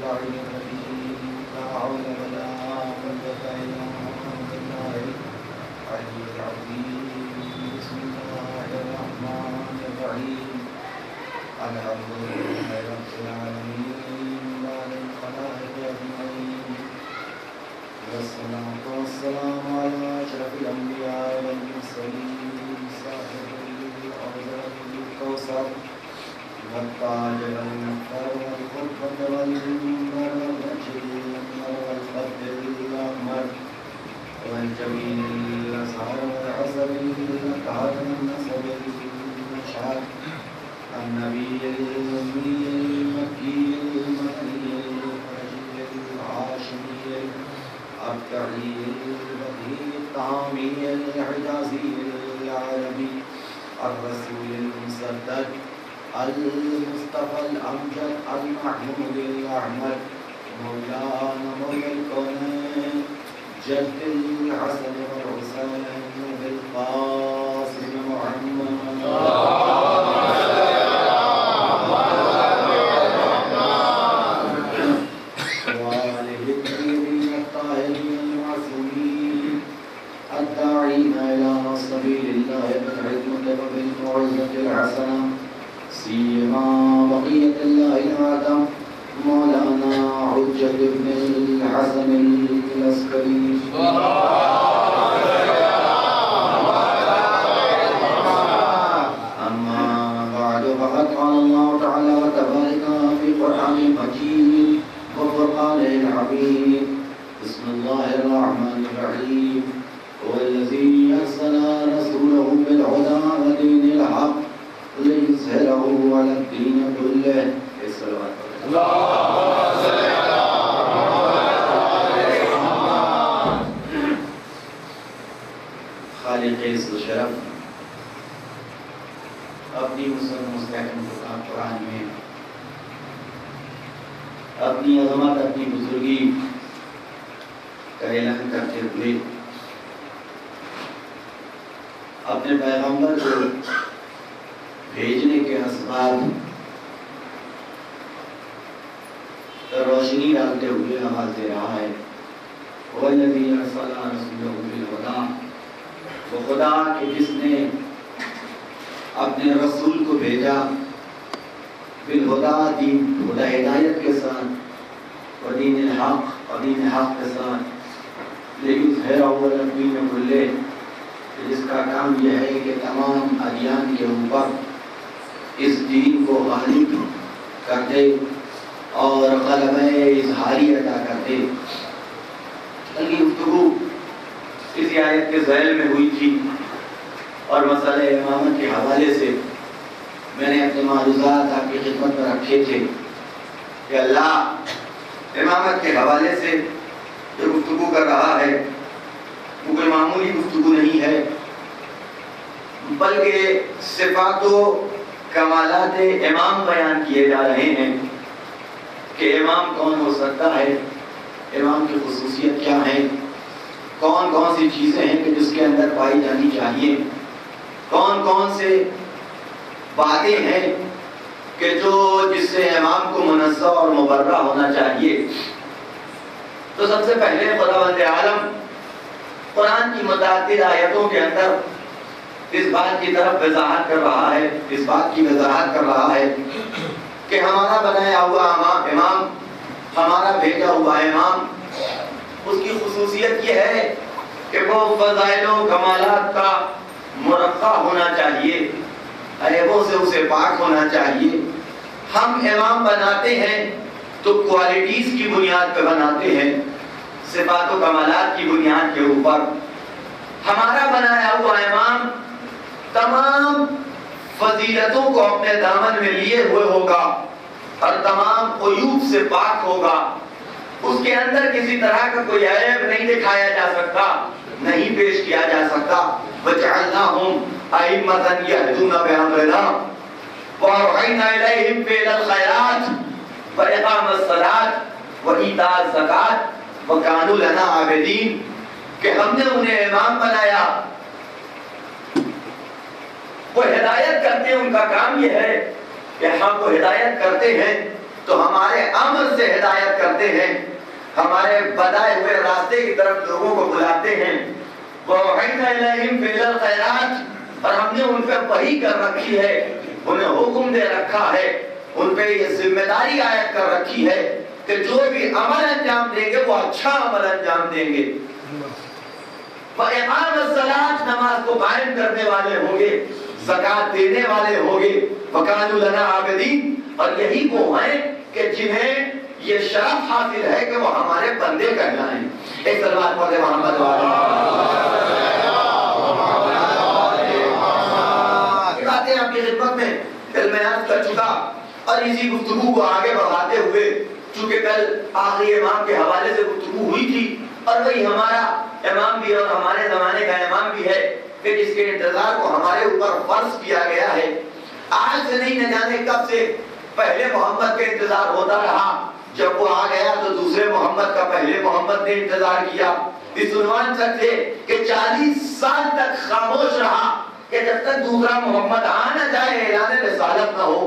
العلي الحكيم لا حول ولا قوة إلا بالله العلي العظيم بسم الله الرحمن الرحيم الحمد لله رب العالمين بعد الخلائق أجمعين والصلاة والسلام على أشرف الأنبياء والمرسلين صاحب الأرض والكوثر والتاج والمفخر والقربة والمنبر والمجد الأكبر والخد الأحمر والجبين الأزهر والعسل الأكهر والنسب المشعر النبي الأمي المكي المدني الحجي الهاشمي الأبتعي البديع الطعامي الحجازي العربي الرسول المسدد المصطفى الأمجد المحمود الأحمد مولانا مولى الكونين جد الحسن والحسين بالقاسم محمد وآله الطيبين الطاهرين المعصومين الداعين إلى سبيل الله بالحكمة وبالموعظة الحسنة سيما بقية الله العظيم مولانا حجة بن الحسن العسكري أما بعد فقد قال الله تعالى وتبارك في قرآن المجيد وفرقانه الحميد بسم الله الرحمن الرحيم هو الذي أرسل رسوله بالهدى ودين الحق ليظهره على الدين كله الصلوات اللهم صل على محمد خالق عز و شرف اپنی مستحکم قرآن میں اپنی عظمت اپنی بزرگی کا اعلان کرتے ہوئے اپنے پیغمبر کو بھیجنے کے اسباب روشنی ڈالتے ہوئے آواز دے رہا ہے وَالَّذِي أَرْسَلَ رَسُولَهُ بِالْهُدَىٰ وہ خدا کہ جس نے اپنے رسول کو بھیجا بالہدیٰ دین ہدایت ہدایت کے ساتھ ودین الحق اور دین حق کے ساتھ لِيُظْهِرَهُ عَلَى الدِّينِ كُلِّهِ جس کا کام یہ ہے کہ تمام ادیان کے اوپر اس دین کو غالب کر دے اور غلبہ اظہاری عطا کر دے. کل کی گفتگو اسی آیت کے ذیل میں ہوئی تھی اور مسئلہ امامت کے حوالے سے میں نے اپنے معروضات آپ کی خدمت میں رکھے تھے کہ اللہ امامت کے حوالے سے جو گفتگو کر رہا ہے وہ کوئی معمولی گفتگو نہیں ہے بلکہ صفات و کمالات امام بیان کیے جا رہے ہیں کہ امام کون ہو سکتا ہے, امام کی خصوصیت کیا ہے, کون کون سی چیزیں ہیں کہ جس کے اندر پائی جانی چاہیے, کون کون سے باتیں ہیں کہ جو جس سے امام کو منزہ اور مبرہ ہونا چاہیے. تو سب سے پہلے خداوند عالم قرآن کی متعدد آیتوں کے اندر اس بات کی طرف وضاحت کر رہا ہے, اس بات کی وضاحت کر رہا ہے کہ ہمارا بنایا ہوا امام, ہمارا بھیجا ہوا امام, اس کی خصوصیت یہ ہے کہ وہ فضائل و کمالات کا مرقع ہونا چاہیے, عیبوں سے اسے پاک ہونا چاہیے. ہم امام بناتے ہیں تو کوالٹیز کی بنیاد پہ بناتے ہیں, صفات و کمالات کی بنیاد کے اوپر. ہمارا بنایا ہوا امام تمام فضیلتوں کو اپنے دامن میں لیے ہوئے ہوگا اور تمام عیوب سے پاک ہوگا. اس کے اندر کسی طرح کا کوئی عیب نہیں دکھایا جا سکتا, نہیں پیش کیا جا سکتا. وَجَعَلْنَاهُمْ أَئِمَّةً يَهْدُونَ بِأَمْرِنَا وَأَوْحَيْنَا إِلَيْهِمْ فِعْلَ الْخَيْرَاتِ وَإِقَامَ الصَّلَاةِ وَإِيتَاءَ الزَّكَاةِ وَكَانُوا لَنَا عَابِدِينَ کہ ہم نے انہیں امام بنایا, وہ ہدایت کرتے ہیں. ان کا کام یہ ہے کہ ہم کو ہدایت کرتے ہیں تو ہمارے عمل سے ہدایت کرتے ہیں، ہمارے بتائے ہوئے راستے کی طرف لوگوں کو بلاتے ہیں، وَأَوْحَيْنَا إِلَيْهِمْ فِعْلَ الْخَيْرَاتِ، اور ہم نے ان پہ وحی کر رکھی ہے، انہیں حکم دے رکھا ہے، ان پہ یہ ذمہ داری عائد کر رکھی ہے کہ جو بھی عمل انجام دیں گے وہ اچھا عمل انجام دیں گے۔ وَإِقَامَ الصَّلَاةِ، نماز کو قائم کرنے والے ہوں گے، زکوٰۃ دینے والے ہوں گے، وَكَانُوا لَنَا عَابِدِينَ، اور یہی وہ ہیں کہ جنہیں یہ شرف حاصل ہے کہ وہ ہمارے بندے کہلائیں۔ ایک صلوات پڑھیں محمد والے۔ یہ باتیں آپ کی خدمت میں کل میں عرض کر چکا، اور اسی گفتگو کو آگے بڑھاتے ہوئے، چونکہ کل آخری امام کے حوالے سے گفتگو ہوئی تھی، اور وہی ہمارا امام بھی اور ہمارے زمانے کا امام بھی ہے کہ جس کے انتظار کو ہمارے اوپر فرض کیا گیا ہے۔ آج سے نہیں، نہ جانے کب سے پہلے محمد کا انتظار ہوتا رہا، جب وہ آ گیا تو دوسرے محمد کا پہلے محمد نے انتظار کیا، اس عنوان تک تھے کہ 40 سال تک خاموش رہا کہ جب تک دوسرا محمد آ نہ جائے اعلان رسالت نہ ہو۔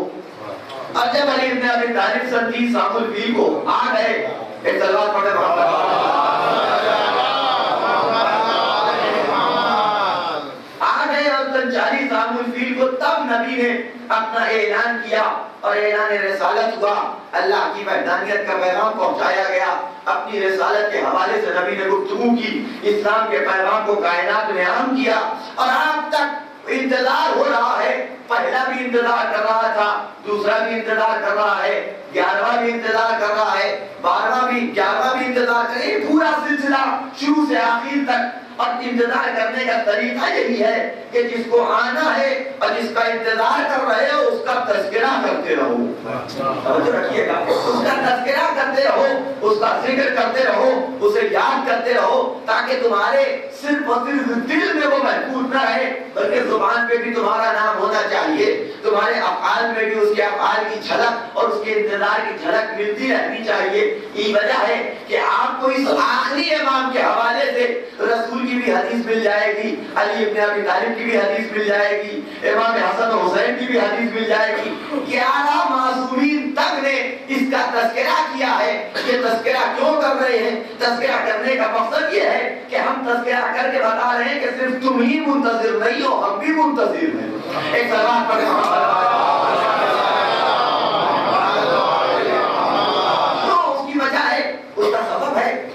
اور جب علی ابن ابی طالب 30 عام الفیل کو آ گئے، ایک صلوات پڑھے محمد آ گئے، اور 40 عام الفیل کو تب نبی نے اپنا اعلان کیا اور اعلان رسالت ہوا، اللہ کی وحدانیت کا پیغام پہنچایا گیا، اپنی رسالت کے حوالے سے نبی نے گفتگو کی، اسلام کے پیغام کو کائنات میں عام کیا، اور آج تک انتظار ہو رہا ہے۔ پہلا بھی انتظار کر رہا تھا، دوسرا بھی انتظار کر رہا ہے، 11واں بھی انتظار کر رہا ہے، 12واں بھی 11واں بھی انتظار کر رہا ہے، پورا سلسلہ شروع سے آخر تک۔ اور انتظار کرنے کا طریقہ یہی ہے کہ جس کو آنا ہے اور جس کا انتظار کر رہے ہو اس کا تذکرہ کرتے رہو، توجہ رکھیے گا، اس کا تذکرہ کرتے رہو، اس کا ذکر کرتے رہو، اسے یاد کرتے رہو، تاکہ تمہارے صرف اور صرف دل میں وہ محفوظ نہ رہے بلکہ زبان پہ بھی تمہارا نام ہونا چاہیے، تمہارے افعال میں بھی اس کے افعال کی جھلک اور اس کے انتظار کی جھلک ملتی رہنی چاہیے۔ یہ وجہ ہے کہ آپ کو اس آخری امام کے حوالے سے رسول کی بھی حدیث مل جائے گی، علی ابن ابی طالب کی بھی حدیث مل جائے گی، امام حسن و حسین کی بھی حدیث مل جائے گی۔ 11 معصومین تک نے اس کا تذکرہ کیا ہے۔ یہ تذکرہ کیوں کر رہے ہیں؟ تذکرہ کرنے کا مقصد یہ ہے کہ ہم تذکرہ کر کے بتا رہے ہیں کہ صرف تم ہی منتظر نہیں ہو، ہم بھی منتظر ہیں۔ ایک صلوات پڑھیں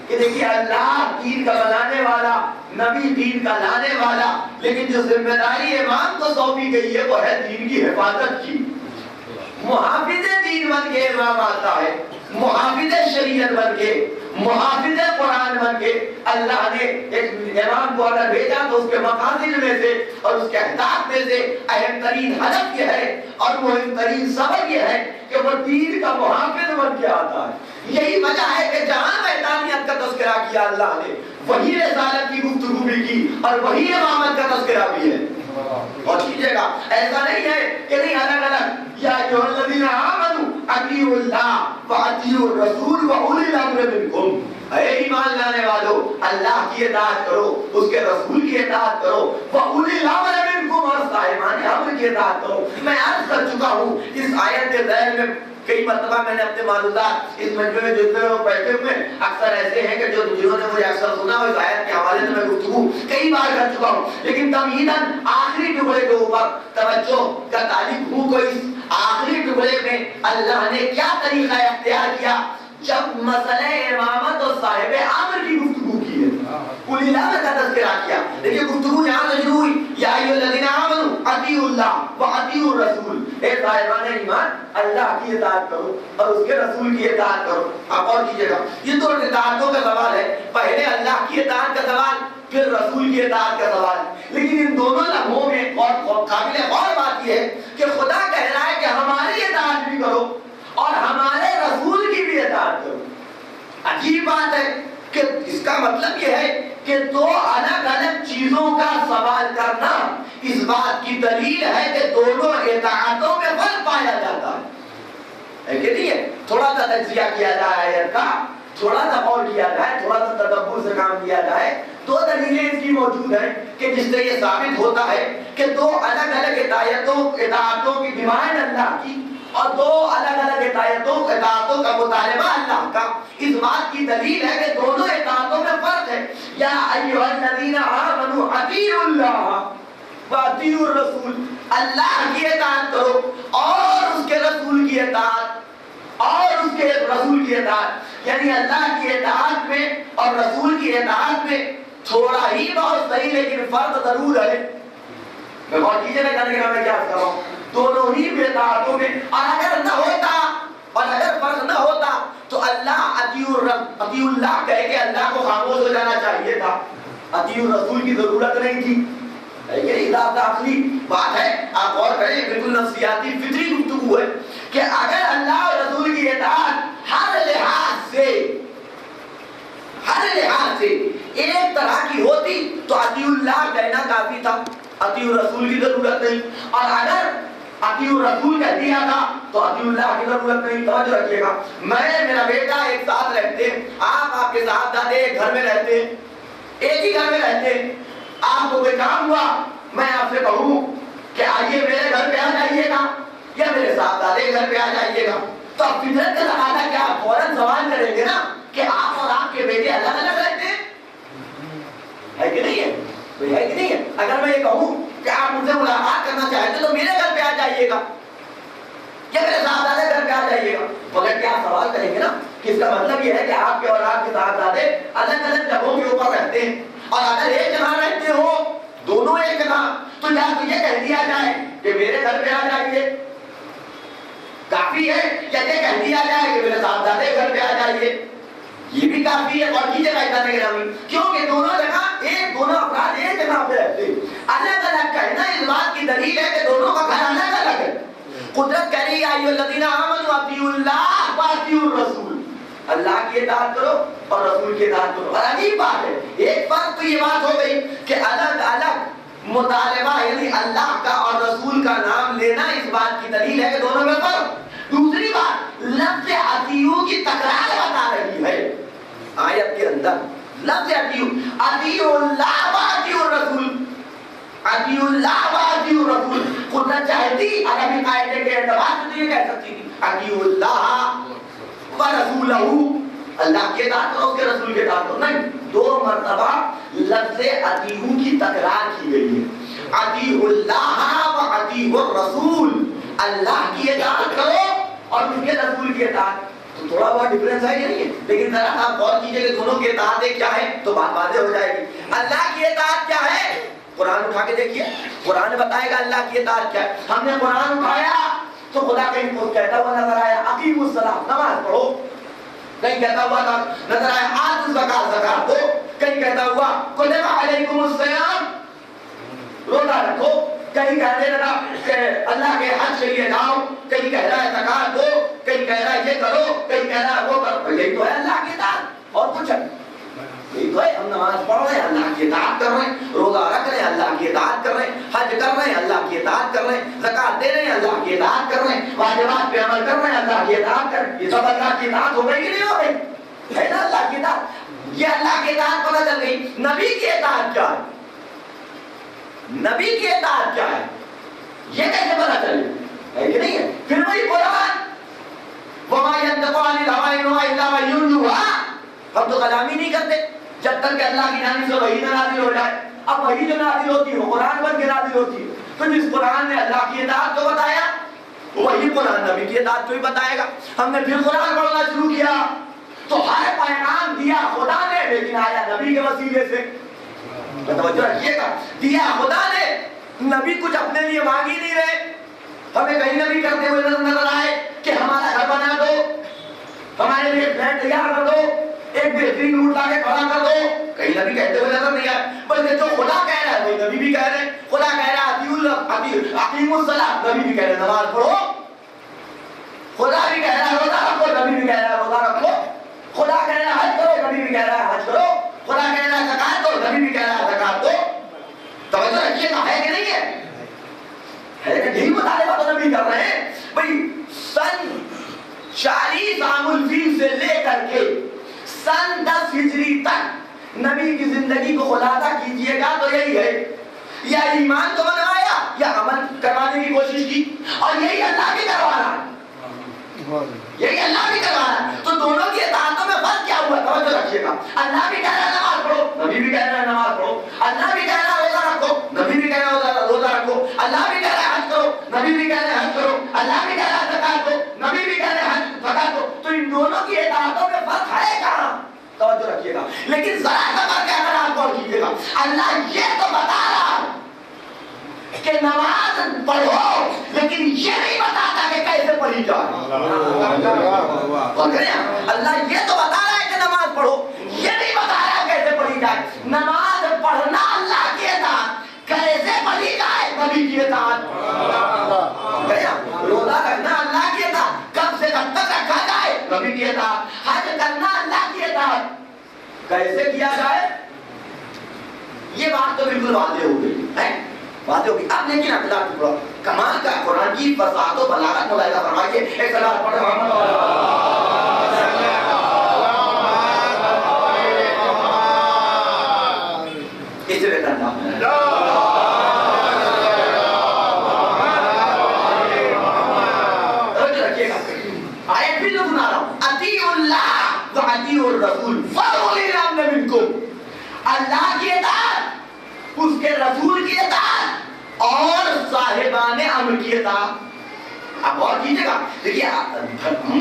کہ دیکھیے اللہ دین کا بنانے والا، نبی دین کا لانے والا، لیکن جو ذمہ داری امام کو سونپی گئی ہے وہ ہے دین کی حفاظت کی۔ محافظ دین بن کے امام آتا ہے، محافظ شریعت بن کے، محافظ قرآن بن کے۔ اللہ نے ایک امام کو اگر بھیجا تو اس کے مقاصد میں سے اور اس کے اہداف میں سے اہم ترین ہدف یہ ہے اور مہم ترین سبب یہ ہے کہ وہ دین کا محافظ بن کے آتا ہے۔ یہی وجہ ہے کہ جہاں وحدانیت کا تذکرہ کیا اللہ نے، وہی رسالت کی گفتگو بھی کی اور وہی امامت کا تذکرہ بھی ہے۔ اور کیجئے گا، ایسا نہیں ہے کہ نہیں الگ الگ، یا ایھا الذین آمنوا اطیعوا اللہ واطیعوا الرسول واولی الامر منکم، اے ایمان لانے والو اللہ کی اطاعت کرو، اس کے رسول کی اطاعت کرو، واولی الامر منکم، اور صاحبان امر کی اطاعت کرو۔ میں عرض کر چکا ہوں اس آیت کے ذیل میں کئی مرتبہ میں نے اپنے معلومات اس مجمع میں جتنے لوگ بیٹھے ہوئے اکثر ایسے ہیں کہ جنہوں نے مجھے اکثر سنا اور اس آیت کے حوالے سے میں گفتگو کئی بار کر چکا ہوں، لیکن تمہیداً آخری ٹکڑے کے اوپر توجہ کا طالب ہوں کہ اس آخری ٹکڑے میں اللہ نے کیا طریقہ اختیار کیا جب مسئلہ امامت اور صاحب امر کی گفتگو کی ہے، اولی الامر کا تذکرہ کیا۔ دیکھیے گفتگو یہاں سے شروع ہوئی، یا ایھا الذین آمنوا اطیعوا اللہ واطیعوا الرسول، اے صاحبان ایمان اللہ کی اطاعت کرو اور اس کے رسول کی اطاعت کرو۔ آپ اور کیجئے گا، یہ دو اطاعتوں کا سوال ہے، پہلے اللہ کی اطاعت کا سوال، پھر رسول کی اطاعت کا سوال۔ لیکن ان دونوں لمحوں میں اور قابل غور بات یہ ہے کہ خدا کہہ رہا ہے کہ ہماری اطاعت بھی کرو اور ہمارے رسول کی بھی اطاعت کرو۔ عجیب بات ہے کہ اس کا مطلب یہ ہے کہ دو الگ الگ چیزوں کا سوال کرنا اس بات کی دلیل ہے کہ دونوں اطاعتوں میں فرق پایا جاتا ہے کہ نہیں ہے؟ تھوڑا سا تجزیہ کیا جائے آیت کا، تھوڑا سا غور کیا جائے، تھوڑا سا تدبر سے کام کیا جائے، دو دلیلیں اس کی موجود ہیں کہ جس سے یہ ثابت ہوتا ہے کہ دو الگ الگ اطاعتوں کی ڈیمانڈ اللہ کی اور دو الگ الگ اطاعتوں کا مطالبہ اللہ کا اس بات کی دلیل ہے کہ دونوں اطاعتوں میں فرق ہے. یا ایھا الذین آمنوا اطیعوا اللہ واطیعوا الرسول، اللہ کی اطاعت کرو اور اس کے رسول کی اطاعت، اور اس کے رسول کی اطاعت. یعنی اللہ کی اطاعت میں اور رسول کی اطاعت میں تھوڑا ہی بہت صحیح لیکن فرق ضرور ہے. میں بہت چیزیں جانے کے میں کیا کر رہا ہوں، دونوں ہی اطاعتوں میں. اور اگر نہ ہوتا اور اگر فرق نہ ہوتا تو اللہ اطیعوا اللہ کہہ کے اللہ کو خاموش ہو جانا چاہیے تھا. اطیعوا الرسول کی ضرورت نہیں تھی. یہ داخلی بات ہے، آپ غور کریں، بالکل نفسیاتی فطری گفتگو ہے کہ اگر اللہ اور رسول کی اطاعت ہر لحاظ سے ایک طرح کی ہوتی تو اطیعوا اللہ کہنا کافی تھا، اطیعوا الرسول کی ضرورت نہیں. اور اگر اطیعوا الرسول کہہ دیا تھا تو اطیعوا اللہ کی ضرورت نہیں. توجہ رکھیے گا، میں میرا بیٹا ایک ساتھ رہتے ہیں، آپ کے صاحب زادے ایک گھر میں رہتے ہیں، ایک ہی گھر میں رہتے ہیں. آپ کو کوئی کام ہوا، میں آپ سے کہوں کہ آئیے میرے گھر پہ آ جائیے گا یا میرے صاحبزادے کے گھر پہ آ جائیے گا، تو آپ فطرت کا تقاضا کیا فوراً سوال کریں گے نا کہ آپ اور آپ کے بیٹے الگ الگ رہتے ہیں، ہے کہ نہیں ہے؟ ہے کہ نہیں ہے؟ اگر میں یہ کہوں کہ آپ مجھ سے ملاقات کرنا چاہتے تو میرے گھر پہ آ جائیے گا یا میرے صاحبزادے گھر پہ آ جائیے گا، مگر کیا سوال کریں گے نا کہ اس کا مطلب یہ ہے کہ آپ کے اور آپ کے صاحبزادے الگ الگ جگہوں کے اوپر رہتے ہیں. اور اگر ایک جگہ رہتے ہو دونوں ایک جگہ تو یا تو یہ کہہ دیا جائے کہ میرے گھر پہ آ جائیے کافی ہے، یا یہ کہہ دیا جائے کہ میرے صاحبزادے گھر پہ آ جائیے یہ بھی کافی ہے. اور کیجیے گا کیونکہ دونوں افراد ایک جگہ پہ رہتے ہیں. الگ الگ کہنا اس بات کی دلیل ہے کہ دونوں کا گھر الگ الگ ہے. قدرت کہہ رہی ہے ایھا الذین آمنوا اطیعوا اللہ واطیعوا الرسول، اللہ کی اطاعت کرو اور رسول کی اطاعت کرو. اور عجیب بات ہے، ایک فرق تو یہ بات ہو گئی کہ الگ الگ مطالبہ یعنی اللہ کا اور رسول کا نام لینا اس بات کی دلیل ہے کہ دونوں میں فرق. دوسری بات، لفظ اطیعوا کی تکرار بتا رہی ہے آیت کے اندر. لفظ اطیعوا اللہ واطیعوا الرسول، اطیعوا اللہ واطیعوا الرسول. قدرت چاہتی عربی قاعدے کے اعتبار سے تو یہ کہہ سکتی تھی اطیعوا اللہ ورسولہ، اللہ کی اطاعت کرو اس کے رسول کی اطاعت کرو. نہیں، دو مرتبہ لفظ اطیعوا کی تکرار کی گئی ہے. اطیعوا اللہ واطیعوا الرسول، اللہ کی اطاعت کرو اور اس کے رسول کی اطاعت. تو تھوڑا بہت ڈفرینس ہے یا نہیں ہے؟ لیکن ذرا آپ غور کیجئے کہ دونوں کی اطاعت کیا ہے تو بات واضح ہو جائے گی. اللہ کی اطاعت کیا ہے؟ قرآن اٹھا کے دیکھیے، قرآن بتائے گا اللہ کی اطاعت کیا ہے. ہم نے قرآن اٹھایا تو خدا کہیں کو کہتا ہوا نظر آیا اقیموا الصلاۃ، نماز پڑھو. کہیں کہتا ہوا نظر آیا آتوا الزکاۃ، زکات دو. کہیں کہتا ہوا کتب علیکم الصیام، روزہ رکھو. کہیں کہہ رہا کہ اللہ کے حج کے لیے جاؤ، کہیں کہہ رہا ہے زکات دو، کہیں کہہ رہا ہے یہ کرو، کہیں کہہ رہا ہے وہ کرو. یہی تو ہے اللہ کی اطاعت، اور کچھ ہے؟ یہی تو ہے. ہم نماز پڑھ رہے ہیں، اللہ کی اطاعت کر رہے ہیں، روزہ رکھ رہے ہیں، اللہ کی اطاعت کر رہے ہیں، حج کر رہے ہیں، اللہ کی اطاعت کر رہے ہیں، زکات دے رہے ہیں، اللہ کی اطاعت کر رہے ہیں، واجبات پہ عمل کر رہے ہیں، اللہ کی اطاعت کر رہے ہیں. یہ سب اللہ کی اطاعت ہو گئی کہ نہیں ہو گئی؟ ہے نا اللہ کی اطاعت. یہ اللہ کی اطاعت پتہ چل گئی. نبی کی اطاعت کیا ہے؟ نبی کی اطاعت کیا ہے یہ کیسے پتہ چلے؟ ہے کہ نہیں ہے؟ پھر وہی قرآن وَمَا يَنطِقُ عَنِ الْهَوَىٰ إِنْ هُوَ إِلَّا وَحْيٌ يُوحَىٰ. ہم تو کلامی نہیں کرتے جب تک کہ اللہ کی جانب سے وحی نہ نازل ہو جائے. اب وحی جو نازل ہوتی ہے وہ قرآن بن کے نازل ہوتی ہے. تو جس قرآن نے اللہ کی اطاعت کو بتایا وہی قرآن نبی کی اطاعت کو ہی بتائے گا. ہم نے پھر قرآن پڑھنا شروع کیا تو ہر پیغام دیا خدا نے لیکن آیا نبی کے وسیلے سے. توجہ رکھیے گا، دیا خدا نے، نبی کچھ اپنے لیے مانگ ہی نہیں رہے. ہمیں کہیں نبی کرتے ہوئے نظر آئے کہ ہمارا گھر بنا دو، ہمارے لیے فلیٹ تیار کر دو، ایک بہترین روٹ لا کے کھڑا کر دو. کہیں نبی کہتے ہوئے نظر نہیں آئے. بلکہ جو خدا کہہ رہا ہے وہی نبی بھی کہہ رہے ہیں. خدا کہہ رہا ہے اقیموا الصلاۃ، نبی بھی کہہ رہے ہیں نماز پڑھو. خدا بھی کہہ رہا ہے روزہ رکھو، نبی بھی کہہ رہا ہے روزہ رکھو. خدا کہہ رہا ہے حج کرو، نبی بھی کہہ رہا ہے حج کرو. خدا کہہ رہا ہے زکات دو، نبی بھی کہہ رہا ہے زکات دو. توجہ رکھیے گا، ہے کہ نہیں ہے؟ ہے کہ یہی مطالبہ تو نبی کر رہے ہیں. بھائی سن 40 عام الفیل سے لے کر کے سن 10 ہجری تک نبی کی زندگی کو خلاصہ کیجئے گا تو یہی ہے. یا ایمان کو بنوایا یا عمل کروانے کی کوشش کی، اور یہی اللہ بھی کروا رہا ہے. یہی اللہ بھی کروا رہا ہے. تو دونوں کی اطاعت اللہ بھی کہہ رہا ہے نماز پڑھو، نبی بھی کہہ رہا ہے نماز پڑھو، اللہ بھی کہہ رہا ہے روزہ رکھو، نبی بھی کہہ رہا ہے روزہ رکھو، اللہ بھی کہہ رہا ہے حج کرو، نبی بھی کہہ رہا ہے حج کرو، اللہ بھی کہہ رہا ہے زکات دو، نبی بھی کہہ رہا ہے حج زکات دو. تو ان دونوں کی اطاعتوں میں فرق ہے کہاں؟ توجہ رکھیے گا. لیکن ذرا سا فرق ہے اگر آپ غور کیجیے گا. اللہ یہ تو بتا رہا کہ نماز پڑھو لیکن یہ نہیں بتاتا کہ کیسے پڑھی جائے. اللہ یہ تو بتا رہا ہے کہ نماز پڑھو، یہ نہیں بتا رہا کیسے پڑھی جائے. نماز پڑھنا اللہ کی اطاعت، کیسے پڑھی جائے نبی کی اطاعت. روزہ رکھنا اللہ کی اطاعت، کب سے کب تک رکھا جائے نبی کی اطاعت. حج کرنا اللہ کی اطاعت، کیسے کیا جائے. یہ بات تو بالکل واضح ہو گئی ہے، واضح ہو گئی. اب لیکن اللہ کی کمال کا قرآن کی فصاحت و بلاغت ملاحظہ فرمائیے. ایک صلوات پڑھیں اس سے بہتر نام ہے. آیت بھی تو سنا رہا ہوں. اطیعوا اللہ واطیعوا الرسول فاولی الامر منکم. اللہ کی اطاعت، اس کے رسول کی اطاعت اور صاحبان امر کی اطاعت. آپ غور کیجیے گا. دیکھیے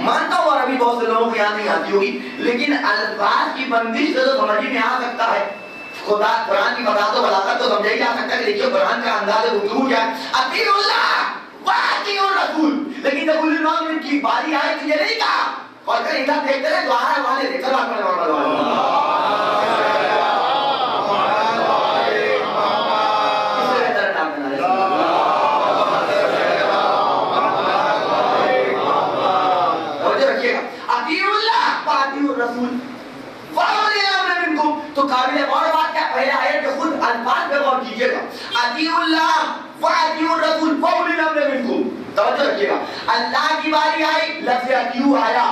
مانتا ہوں عربی بہت سے لوگوں کو یاد نہیں آتی ہوگی، لیکن الفاظ کی بندش سے تو سمجھ میں آ سکتا ہے. خدا قرآن کی فصاحت و بلاغت تو سمجھا ہی جا سکتا ہے کہ دیکھیے قرآن کا انداز گفتگو کیا ہے. اطیعوا اللہ واطیعوا الرسول. لیکن جب اولی الامر کی باری آئی تو یہ نہیں کہا. اور کہیں ادھر دیکھتے رہے جو آ رہا ہے وہاں دیکھ چلو آپ تو قابل غور بات کیا پہلے آیت کے خود الفاظ پہ غور کیجیے گا. اطیعوا اللہ واطیعوا الرسول فاولی الامر منکم. توجہ رکھیے گا. اللہ کی باری آئی لفظ اطیعوا آیا،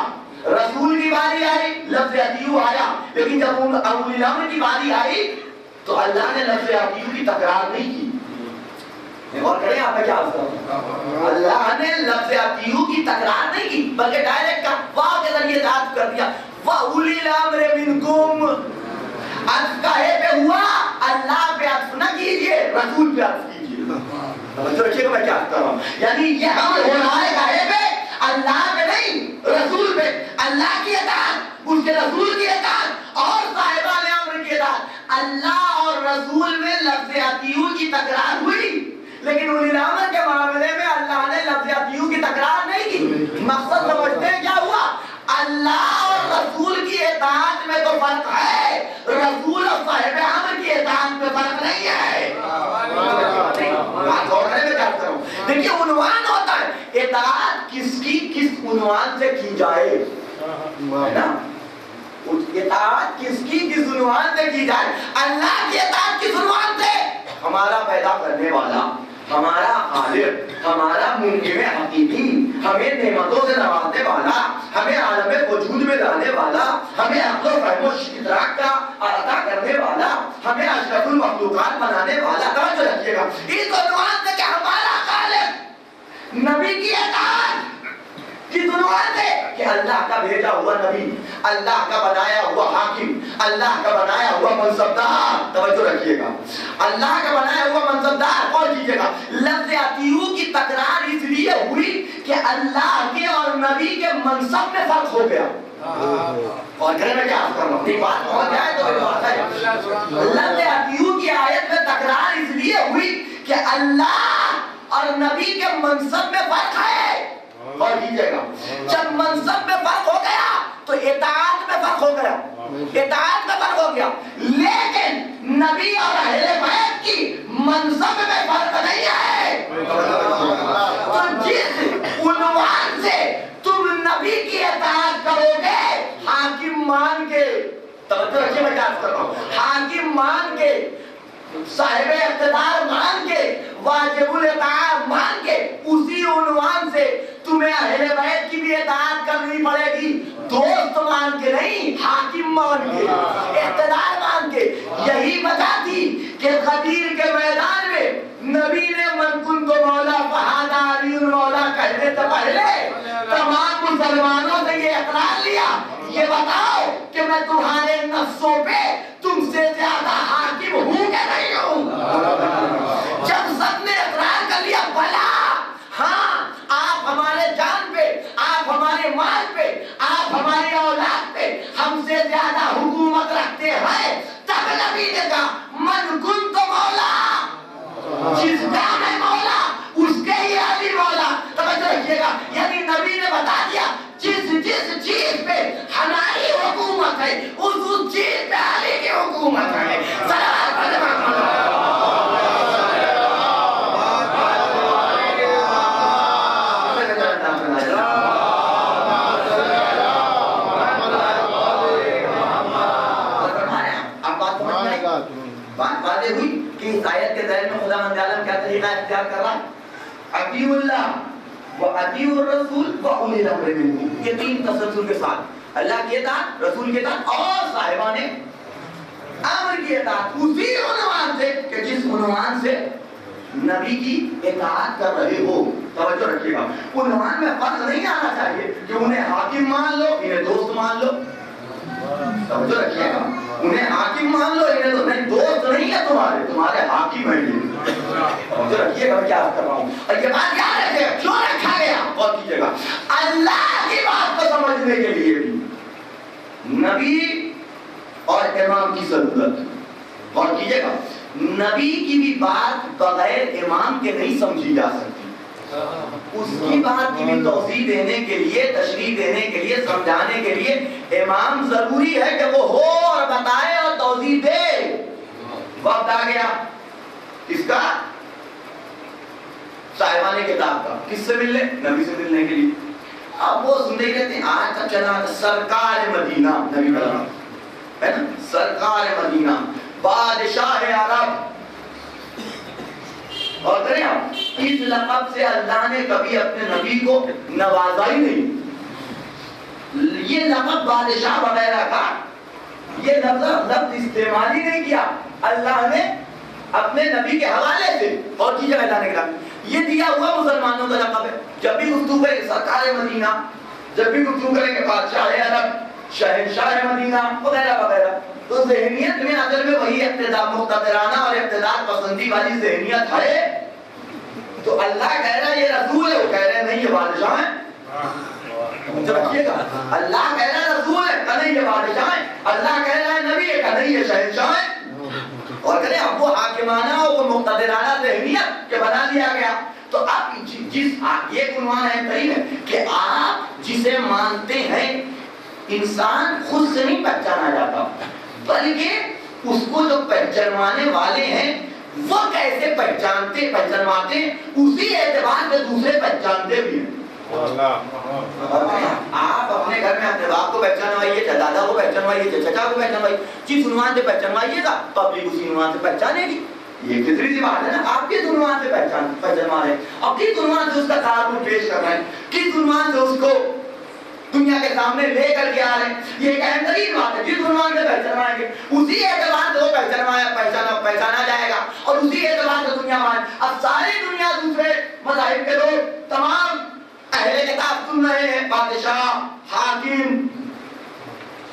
رسول کی باری آئی لفظ اطیعوا آیا. لیکن جب اولی الامر کی باری آئی تو اللہ نے لفظ اطیعوا کی تکرار نہیں کی. اور کریں آپ نے کیا اللہ نے لفظ اطیعوا کی تکرار نہیں کی بلکہ ڈائریکٹ کا واو کے ذریعے عطف کر دیا. واولی الامر منکم. عطف کاہے پہ ہوا؟ اللہ پہ عطف نہ کیجئے، رسول پہ عطف کیجئے. توجہ رکھیے گا میں کیا کہہ رہا ہوں. یعنی یہ عمل ہو رہا ہے کاہے پہ؟ اللہ پہ نہیں، رسول پہ. اللہ کی اطاعت، اس کے رسول کی اطاعت اور صاحبان امر کی اطاعت. اللہ اور رسول میں لفظ اطیعوا کی تکرار ہوئی، لیکن اولی الامر کے معاملے میں اللہ نے لفظ اطیعوا کی تکرار نہیں کی. مقصد سمجھتے ہیں کیا ہوا؟ اللہ اور رسول کی اطاعت میں تو فرق ہے، رسول اور صاحب امر کی اطاعت میں فرق نہیں ہے. دیکھیے عنوان ہوتا ہے اطاعت کس کی کس عنوان سے کی جائے، ہے نا. اطاعت کس کی کس عنوان سے کی جائے. اللہ کی اطاعت کس عنوان سے؟ ہمارا پیدا کرنے والا، ہمارا خالق، ہمارا منعم حقیقی، ہمیں نعمتوں سے نوازنے والا، ہمیں عالم وجود میں لانے والا، ہمیں عقل و فہم و ادراک کا عطا کرنے والا، ہمیں اشرف المخلوقات بنانے والا. توجہ رکھیے گا. اس عنوان سے کہ ہمارا خالق، نبی کی اطاعت کس عنوان سے کہ اللہ کا بھیجا ہوا نبی، اللہ کا بنایا ہوا حاکم، اللہ کا بنایا ہوا منصبدار. توجہ رکھیے گا. اللہ کا بنایا ہوا منصبدار. اور کیجیے گا لفظ اطیعوا کی تکرار اس لیے ہوئی کہ اللہ کے اور نبی کے منصب میں فرق ہو گیا. اور گھر میں کیا کر رہا ہوں ایک بات پہنچ جائے تو بات ہے. لفظ اطیعوا کی آیت میں تکرار اس لیے ہوئی کہ اللہ اور نبی کے منصب میں فرق ہے. اور کیجیے گا جب منصب میں فرق ہو گیا تو اطاعت میں فرق ہو گیا، اطاعت میں فرق ہو گیا. لیکن نبی اور اہل بیت کی منصب میں فرق نہیں ہے. تو جس عنوان سے تم نبی کی اطاعت کرو گے حاکم مان کے، توجہ رکھیے میں کیا کر رہا ہوں، حاکم مان کے، صاحب اقتدار مان کے، واجب الاطاعت مان کے، اسی عنوان سے تمہیں اہل بیت کی بھی اطاعت کرنی پڑے گی. دوست مان کے نہیں، حاکم مان کے، اقتدار مان کے. یہی وجہ تھی کہ غدیر کے میدان میں نبی نے من کنت مولا فہذا علی مولا کہنے سے پہلے تمام مسلمانوں سے یہ اقرار لیا. یہ بتاؤ کہ میں تمہارے نفسوں پہ تم سے زیادہ حاکم ہوں کہ نہیں ہوں؟ جب سب نے اقرار کر لیا بلا، ہاں آپ ہمارے جان پہ، آپ ہمارے مال پہ، آپ ہماری اولاد پہ ہم سے زیادہ حکومت رکھتے ہیں، تب نبی نے کہا من کنت مولا، جس کا میں مولا اس کے ہی علی مولا۔ توجہ رکھیے گا، یعنی نبی نے بتا دیا جس چیز پہ ہماری حکومت ہے اس چیز پہ علی کی حکومت ہے۔ صلوات پڑھیں محمد۔ باتیں ہوئی کہ اس آیت کے ذہن میں خدا مند عالم کیا طریقہ اختیار کر رہا ہے؟ اطیعوا اللہ و اطیعوا الرسول و اولی الامر منکم، یہ تین تسلسل کے ساتھ اللہ کی اطاعت، رسول کی اطاعت اور صاحبان امر کی اطاعت، اسی عنوان سے کہ جس عنوان سے نبی کی اطاعت کر رہے ہو۔ توجہ رکھیے گا، عنوان میں فرق نہیں آنا چاہیے کہ انہیں حاکم مان لو انہیں دوست مان لو۔ توجہ رکھیے گا، انہیں حاکم مان لو انہیں تو نہیں، دوست نہیں ہے تمہارے، تمہارے حاکم ہیں یہ۔ توجہ رکھیے گا کیا کر رہا ہوں، اور یہ بات یاد رکھیے گا کیوں رکھا گیا، غور کیجیے گا۔ اللہ کی بات کو سمجھنے کے لیے بھی نبی اور امام کی ضرورت، غور کیجیے گا، نبی کی بھی بات بغیر امام کے نہیں سمجھی جا سکتی، اس کی بات کی بھی توضیح دینے کے لیے، تشریح دینے کے لیے، سمجھانے کے لیے امام ضروری ہے کہ وہ ہو اور بتائے اور توضیح دے۔ وقت آ گیا کس کا؟ صاحبان کتاب کا۔ کس سے ملنے؟ نبی سے ملنے کے لیے۔ اب وہ زندگی کہتے ہیں آج تک چلا سرکار مدینہ، نبی کا نام ہے نا، سرکار مدینہ، بادشاہ عرب، اور کریں آپ اس لقب سے اللہ نے کبھی اپنے نبی کو نوازا ہی نہیں۔ یہ لقب بادشاہ وغیرہ کا یہ لفظ استعمال ہی نہیں کیا اللہ نے اپنے نبی کے حوالے سے، اور کی جگہ اللہ نے کہا یہ دیا ہوا مسلمانوں کا لقب ہے۔ جب بھی گفتگو کریں سرکار مدینہ، جب بھی گفتگو کریں کہ بادشاہ عرب، شہنشاہ مدینہ وغیرہ وغیرہ، تو ذہنیت میں اصل میں وہی اقتدار مقتدرانہ اور اقتدار پسندی والی ذہنیت ہے۔ تو اللہ کہہ رہا ہے یہ رسول ہے، وہ کہہ رہے ہیں نہیں یہ بادشاہ ہے۔ مجھے رکھیے گا، اللہ کہہ رہا ہے رسول ہے، کہ نہیں یہ بادشاہ ہے، اللہ کہہ رہا ہے نبی ہے، کہ نہیں یہ شہنشاہ ہے۔ اور کہتے ہیں اب وہ حاکمانہ اور وہ مقتدرانہ ذہنیت کے بنا دیا گیا۔ تو اب جس یہ عنوان ہے کریم ہے کہ آپ جسے مانتے ہیں انسان خود سے نہیں پہچانا جاتا، بلکہ اس کو جو پہچانوانے والے ہیں وہ کیسے پہچانواتے ہیں، اسی اعتبار سے دوسرے پہچانتے بھی ہیں۔ آپ اپنے گھر میں اپنے باپ کو پہچانوائیے، دادا کو پہچانوائیے، چچا کو پہچانوائیے، جس عنوان سے پہچانوائیے گا پبلک اسی عنوان سے پہچانے گی۔ یہ فطری سی بات ہے نا، آپ کس عنوان سے پہچانوا رہے ہیں، اور کس عنوان سے اس کا تعارف پیش کر رہے ہیں، کس عنوان سے اس کو دنیا کے سامنے لے کر کے آ رہے ہیں۔ یہ ایک اہم ترین بات ہے، جس عنوان سے پہچانوائیں گے اسی اعتبار سے وہ پہچانا جائے گا، اور اسی اعتبار سے دنیا مان۔ اب ساری دنیا دوسرے مذاہب کے لوگ تمام اہل کتاب سن رہے ہیں، بادشاہ، حاکم،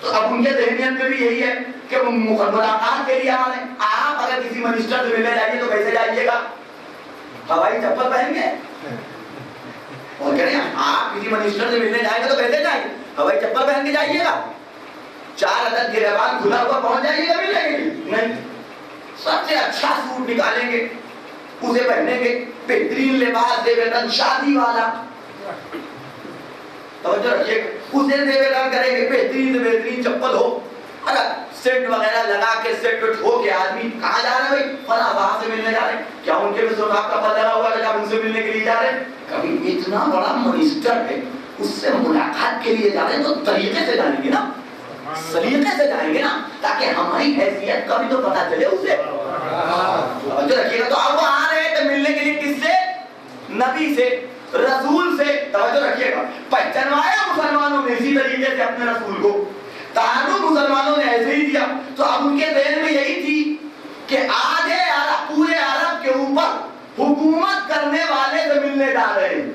تو اب ان کے ذہنیت میں بھی یہی ہے کہ وہ ملاقات کے لیے آ رہے ہیں۔ آپ اگر کسی منسٹر سے ملنے جائیے تو کیسے جائیے گا؟ ہوائی چپل پہن کے؟ اور کہہ رہے ہیں آپ کسی منسٹر سے ملنے جائیں گے تو کیسے جائیں گے؟ ہوائی چپل پہن کے جائیے گا؟ 4 عدد گریبان کھلا ہوا پہنچ جائیے گا ملنے کے لیے؟ نہیں، سب سے اچھا سوٹ نکالیں گے، اسے پہنیں گے، بہترین لباس دے گے، شادی والا، توجہ رکھیے گا، اسے دیویدان کریں گے، بہترین سے بہترین چپل ہو، اگر سیٹ وغیرہ لگا کے سیٹ ہو کے آدمی کہاں جا رہے ہیں بھائی؟ فلاں وہاں سے ملنے جا رہے ہیں، کیا ان کے بھی سوراخ کا پتہ لگا ہوا کہ آپ ان سے ملنے کے لیے جا رہے ہیں؟ کبھی اتنا بڑا منسٹر ہے اس سے ملاقات کے لیے جا رہے ہیں تو طریقے سے جائیں گے نا، سلیقے سے جائیں گے نا، تاکہ ہماری حیثیت کا بھی تو پتہ چلے اسے۔ توجہ رکھیے گا، تو اب وہ آ رہے تھے ملنے کے لیے کس سے؟ نبی سے، رسول سے۔ توجہ رکھیے گا، پہچانوایا مسلمانوں نے اسی طریقے سے اپنے رسول کو، تعارف مسلمانوں نے ایسے ہی دیا۔ تو اب ان کے ذہن میں یہی تھی کہ آج پورے عرب کے اوپر حکومت کرنے والے سے ملنے جا رہے ہیں،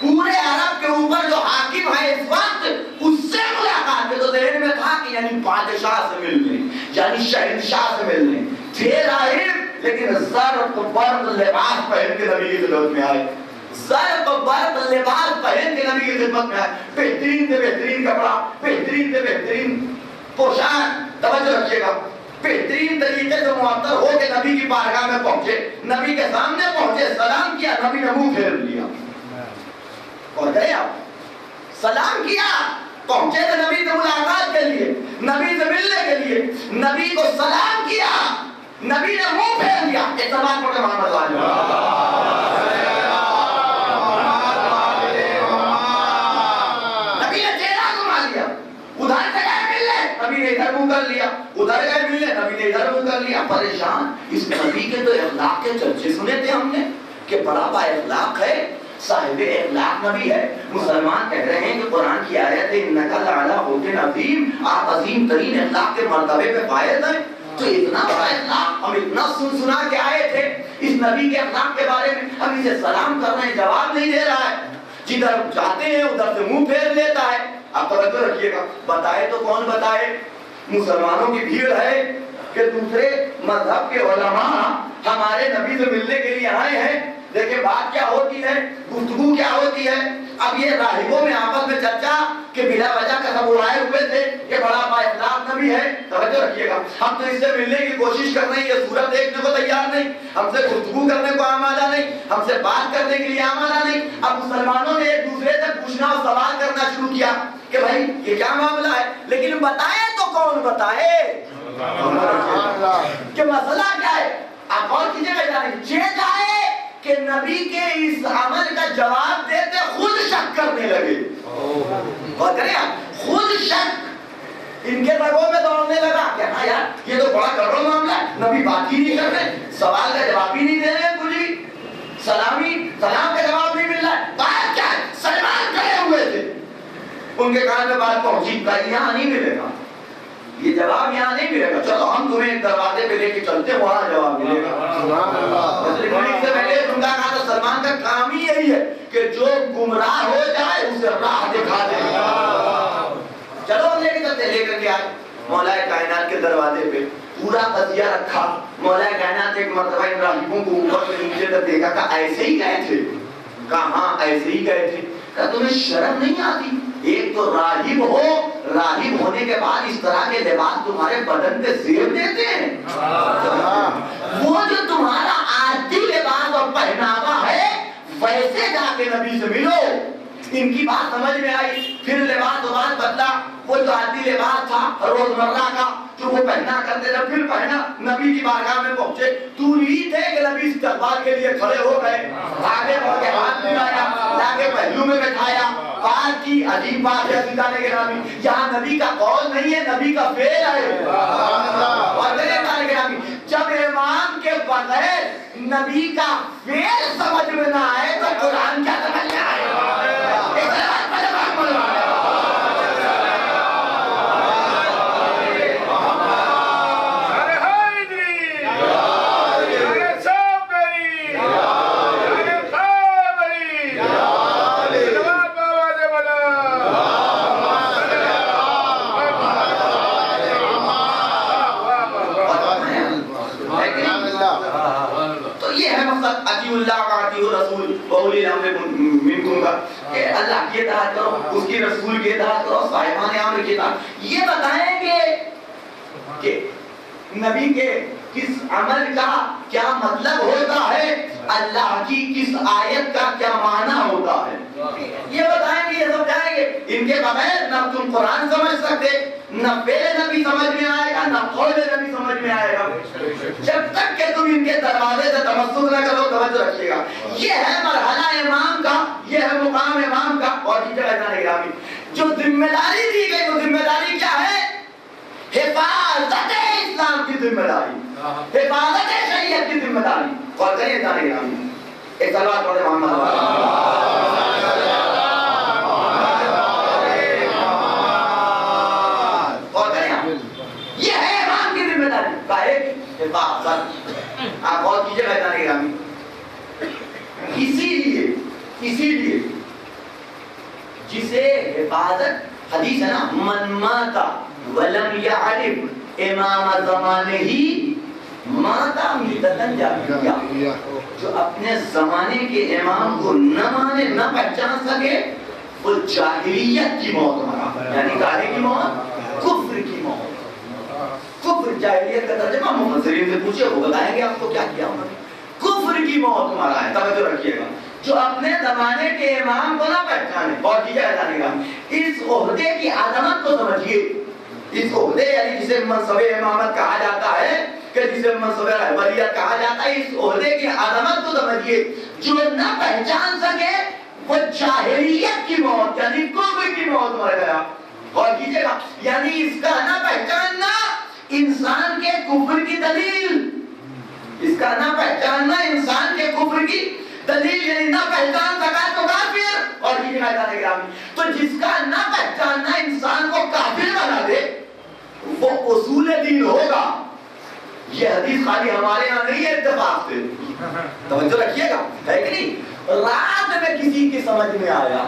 پورے عرب کے اوپر جو حاکم ہے اس وقت اس سے ملاقات ہے۔ تو ذہن میں یعنی بادشاہ سے ملنے، یعنی شہنشاہ سے ملنے. تھے راہب لیکن زرق برق لباس پہن کے نبی کی خدمت میں آئے. زرق برق لباس پہن کے نبی کی خدمت میں آئے. بہترین سے بہترین کپڑا، بہترین سے بہترین پوشاک. توجہ رکھیے گا، بہترین طریقے سے معطر ہو کے نبی کی بارگاہ میں پہنچے، نبی کے سامنے پہنچے، سلام کیا، نبی نے منہ پھیر لیا. اور گئے آپ سلام کیا، پہنچے تھے نبی سے ملاقات کے لیے، نبی سے ملنے کے لیے، نبی کو سلام کیا، نبی نے منہ پھیر لیا. اعتماد پڑھے محمد والی. نبی نے چہرہ گھما لیا، ادھر سے گئے ملنے، نبی نے ادھر منہ کر لیا، ادھر گئے ملنے، نبی نے ادھر منہ کر لیا. پریشان. اس نبی کے تو اخلاق کے چرچے سنے تھے ہم نے کہ بڑا با اخلاق ہے، صاحب اخلاق نبی ہے. مسلمان کہہ رہے ہیں کہ قرآن کی آیت ہے انک لعلی خلق عظیم، آپ عظیم ترین اخلاق کے مرتبے پہ فائز ہیں. تو اتنا بڑا اخلاق ہم اتنا سنا کے آئے تھے اس نبی کے اخلاق کے بارے میں، ہم اسے سلام کر رہے ہیں، جواب نہیں دے رہا ہے. جدھر جاتے ہیں ادھر سے منہ پھیر لیتا ہے. آپ توجہ رکھیے گا، بتائے تو کون بتائے؟ مسلمانوں کی بھیڑ ہے کہ دوسرے مذہب کے علماء ہمارے نبی سے ملنے کے لیے آئے ہیں. دیکھیں بات کیا ہوتی ہے، گفتگو کیا ہوتی ہے. اب یہ راہبوں میں آپس میں چرچا کہ بلا وجہ کا سب اڑائے ہوئے تھے کہ بڑا با اخلاق نبی ہے. توجہ رکھیے گا، ہم تو اس سے ملنے کی کوشش کر رہے ہیں، یہ صورت دیکھنے کو تیار نہیں، ہم سے گفتگو کرنے کو آمادہ نہیں، ہم سے بات کرنے کے لیے آمادہ نہیں. اب مسلمانوں نے ایک دوسرے سے پوچھنا اور سوال کرنا شروع کیا کہ بھائی یہ کیا معاملہ ہے. لیکن بتائے تو کون بتائے کہ مسئلہ کیا ہے. آپ اور کیجئے گا جائے کہ نبی کے اس عمل کا جواب دیتے خود شک کرنے لگے. اور کریں آپ خود شک ان کے رگوں میں دوڑنے لگا کہ ہاں یار یہ تو بڑا گڑبڑ معاملہ ہے، نبی بات ہی نہیں کر رہے، سوال کا جواب ہی نہیں دے رہے ہیں، کچھ بھی سلام کا جواب نہیں مل رہا ہے. بات کیا ہے؟ سلمان کھڑے ہوئے تھے، ان کے کان میں بات پہنچی، یہاں نہیں ملے گا یہ جواب، یہاں نہیں ملے گا، چلو ہم تمہیں ایک دروازے پہ لے کے چلتے ہیں، وہاں جواب ملے گا. سے پہلے تمہارا کہا تھا سلمان کا کام ہی یہی ہے کہ جو گمراہ ہو جائے اسے راہ دکھا دے. چلو ہم لے کے چلتے، لے کر کے آئے مولا کائنات کے دروازے پہ، پورا قضیہ رکھا. مولا کائنات ایک مرتبہ ان راہبوں کو اوپر سے نیچے تک دیکھا، کہا ایسے ہی گئے تھے. کہا ہاں ایسے ہی گئے تھے. کہا تمہیں شرم نہیں آتی؟ ایک تو راہب ہو، راہب ہونے کے بعد اس طرح کے لباس تمہارے بدن پہ زیب دیتے ہیں. وہ جو تمہارا عادی لباس اور پہناوا ہے ویسے جا کے نبی سے ملو. ان کی بات سمجھ میں آئی، پھر لباس بدلا. وہ جو عادی لباس تھا روزمرہ کا جو وہ پہنا کرتے تھے، پھر پہنا، نبی کی بارگاہ میں پہنچے. دور ہی تھے کہ نبی استقبال کے لیے کھڑے ہو گئے، آگے بڑھ کے ہاتھ ملایا، لاکے پہلو میں بٹھایا. بات کی عجیب بات ہے عزیزان گرامی، یہاں نبی کا قول نہیں ہے، نبی کا فعل ہے. اور عزیزان گرامی، جب امام کے بغیر نبی کا فعل سمجھ میں نہ آئے تو قرآن کیا سمجھ میں آئے؟ کہ اللہ کی اطاعت کرو، اس کی رسول کی اطاعت کرو، صاحبان امر کی اطاعت. یہ بتائیں گے کہ نبی کے کس عمل کا کیا مطلب ہوتا ہے، اللہ کی کس آیت کا کیا معنی ہوتا ہے، یہ بتائیں گے، یہ سمجھائیں گے. ان کے بغیر نہ تم قرآن سمجھ سکتے، نہ فعل نبی سمجھ میں آئے گا، نہ قول نبی سمجھ میں آئے گا، جب تک کہ تم ان کے دروازے سے تمسک نہ کرو. توجہ رکھیے گا، یہ ہے مرحلہ امام کا، یہ ہے مقام امام کا. اور یہ جگہ گرامی جو ذمہ داری دی گئی، وہ ذمہ داری کیا ہے؟ حفاظت اسلام کی ذمہ داری، حفاظت شریعت کی ذمہ داری. اور کریے جانے گرامی ایک صلوات پڑھے محمد اور کریں. یہ ہے امام کی ذمہ داری، کاہے کی حفاظت. آپ غور کیجئے گا جانے گرامی، اسی لیے جسے حفاظت، حدیث ہے نا، من ماتا ولم يعرف امام زمانے ہی ماتا مدتن جاہلیہ، جو اپنے زمانے کے امام کو نہ مانے نہ پہچان سکے وہ جاہلیت کی موت مرا. یعنی کاہے کی موت؟ کفر کی موت. کفر جاہلیت کا ترجمہ مفسرین سے پوچھے وہ بتائیں گے آپ کو کیا کیا انہوں نے. کفر کی موت مرا ہے. توجہ رکھیے گا، جو اپنے زمانے کے امام کو نہ پہچانے. اور کیجیے جانے گا اس عہدے کی عظمت کو سمجھیے. اس عہدے یعنی جسے منصب امامت کہا جاتا ہے کہ جسے منصب رہبریت کہا جاتا ہے، اس عہدے کی عظمت کو سمجھیے. جو نہ پہچان سکے وہ جاہلیت کی موت یعنی کفر کی موت مر گیا. اور کیجیے گا یعنی اس کا نہ پہچاننا انسان کے کفر کی دلیل. اس کا نہ پہچاننا انسان کے کفر کی دلیل، یعنی نہ پہچان سکا تو کافر. اور کیجیے گا گرامی، تو جس کا نہ پہچاننا انسان کو کافر بنا دے وہ اصول دین ہوگا. یہ حدیث خالی ہمارے یہاں نہیں ہے اتفاق سے. توجہ رکھیے گا، ہے کہ نہیں؟ رات میں کسی کی سمجھ میں آیا،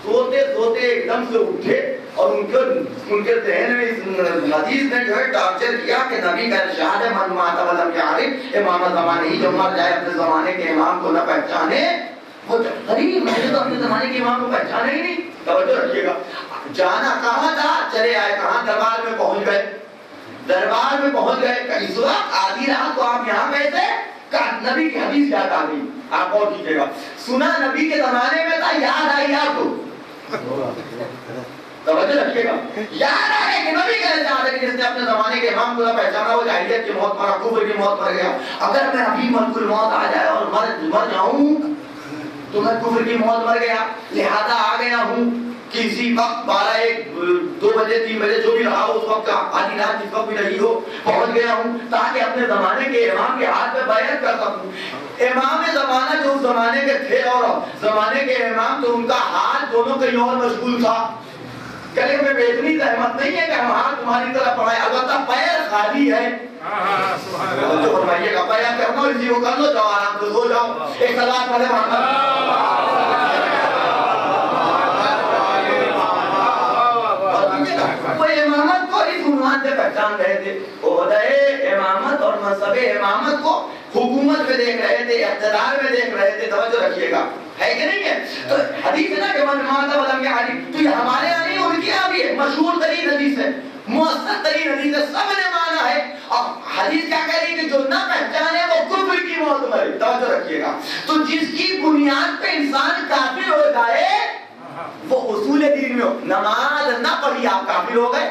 سوتے سوتے ایک دم سے اٹھے اور ان کے ذہن میں اس حدیث نے جو ہے ٹارچر کیا کہ نبی کا ارشاد ہے من مات ولم یعرف امام زمانے ہی، جو مر جائے اپنے زمانے کے امام کو نہ پہچانے وہ غریب. میں نے تو اپنے زمانے کے امام کو پہچانا ہی نہیں. توجہ رکھیے گا، جانا کہاں تھا؟ چلے آئے کہاں؟ دربار میں پہنچ گئے. دربار میں پہنچ گئے اس وقت آدھی رات کو آپ یہاں گئے تھے، نبی کی حدیث یاد آ گئی. آپ اور کیجیے گا، سنا نبی کے زمانے میں تھا، یاد آئی آپ کو. توجہ رکھیے گا، یاد آئے کہ نبی کہنا چاہتے کہ جس نے اپنے زمانے کے امام کو نہ پہچانا وہ جاہلیت کی موت مرا، کفر کی موت مر گیا. اگر میں ابھی ملک الموت آ جائے اور مر جاؤں تو میں کفر کی موت مر گیا. لہذا آ گیا ہوں کسی وقت 12 1 2 بجے 3 بجے جو بھی رہا ہو اس وقت آدھی رات جس وقت بھی رہی ہو پہنچ گیا ہوں تاکہ اپنے زمانے کے امام کے ہاتھ میں بیعت کر سکوں. امام زمانہ جو اس زمانے کے تھے اور زمانے کے امام تو ان کا ہاتھ دونوں کہیں اور مشغول تھا. گلے میں اتنی زحمت نہیں ہے کہ ہم ہاتھ تمہاری طرف پڑھائیں، البتہ پیر خالی ہے. جو فرمائیے گا پیر کرنا اسی کو کر لو، جاؤ آرام سے سو جاؤ. ایک صلوات پڑھے وہ امامت کو اس عنوان سے پہچان رہے تھے. عہدۂ امامت اور منصب امامت کو حکومت میں دیکھ رہے تھے، اقتدار میں دیکھ رہے تھے. توجہ رکھیے گا، ہے کہ نہیں ہے؟ تو حدیث ہے نا کہ من مات ولم یعرف، تو یہ ہمارے یہاں نہیں، ان کے یہاں بھی ہے. مشہور ترین حدیث ہے، مؤثر ترین حدیث ہے، سب نے مانا ہے. اور حدیث کیا کہہ رہی ہے کہ جو نہ پہچانے وہ کفر کی موت مرے. توجہ رکھیے گا، تو جس کی بنیاد پہ انسان کافر ہو جائے وہ اصول دین میں ہو. نماز نہ پڑھی آپ کافر ہو گئے.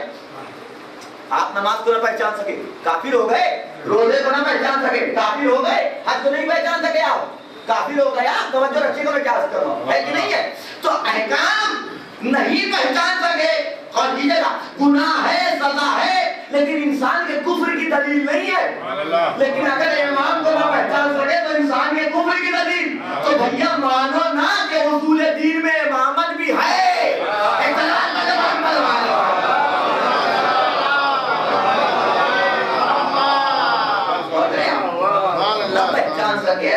آپ نماز کو نہ پہچان سکے کافر ہو گئے. روزے کو نہ پہچان سکے کافر ہو گئے. حج کو نہیں پہچان سکے آپ کافر ہو گئے. آپ توجہ رکھیے گا میں کیا کر رہا ہوں، ہے کہ نہیں ہے؟ تو احکام نہیں پہچان سکے اور کیجیے گا گناہ ہے، سزا ہے، لیکن انسان کے کفر کی دلیل نہیں ہے. لیکن اگر امام کو نہ پہچان سکے تو انسان کے کفر کی دلیل. تو بھیا مانو نا کہ اصول دین میں امامت بھی ہے.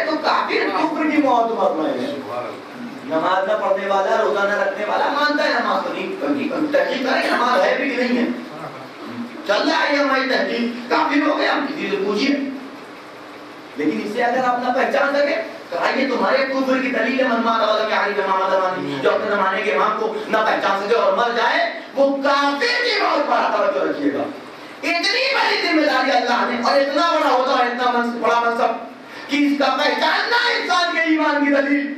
تو کافر کفر کی موت مرنا ہے. نماز نہ پڑھنے والا، روزہ نہ رکھنے والا مانتا ہے نماز کو نہیں، تحقیق کریں نماز ہے بھی نہیں ہے، چل رہا ہے ہماری تحقیق، کافر ہو گئے. ہم کسی سے پوچھیے. لیکن اس سے اگر آپ نہ پہچان سکے کہا یہ تمہارے کفر کی دلیل ہے. من مات ولم یعرف امام زمانے، جو اپنے زمانے کے امام کو نہ پہچان سکے اور مر جائے وہ کافر کی موت پر. توجہ رکھیے گا، اتنی بڑی ذمہ داری اللہ نے اور اتنا بڑا ہوتا ہے، اتنا بڑا منصب کہ اس کا پہچاننا انسان کے ایمان کی دلیل،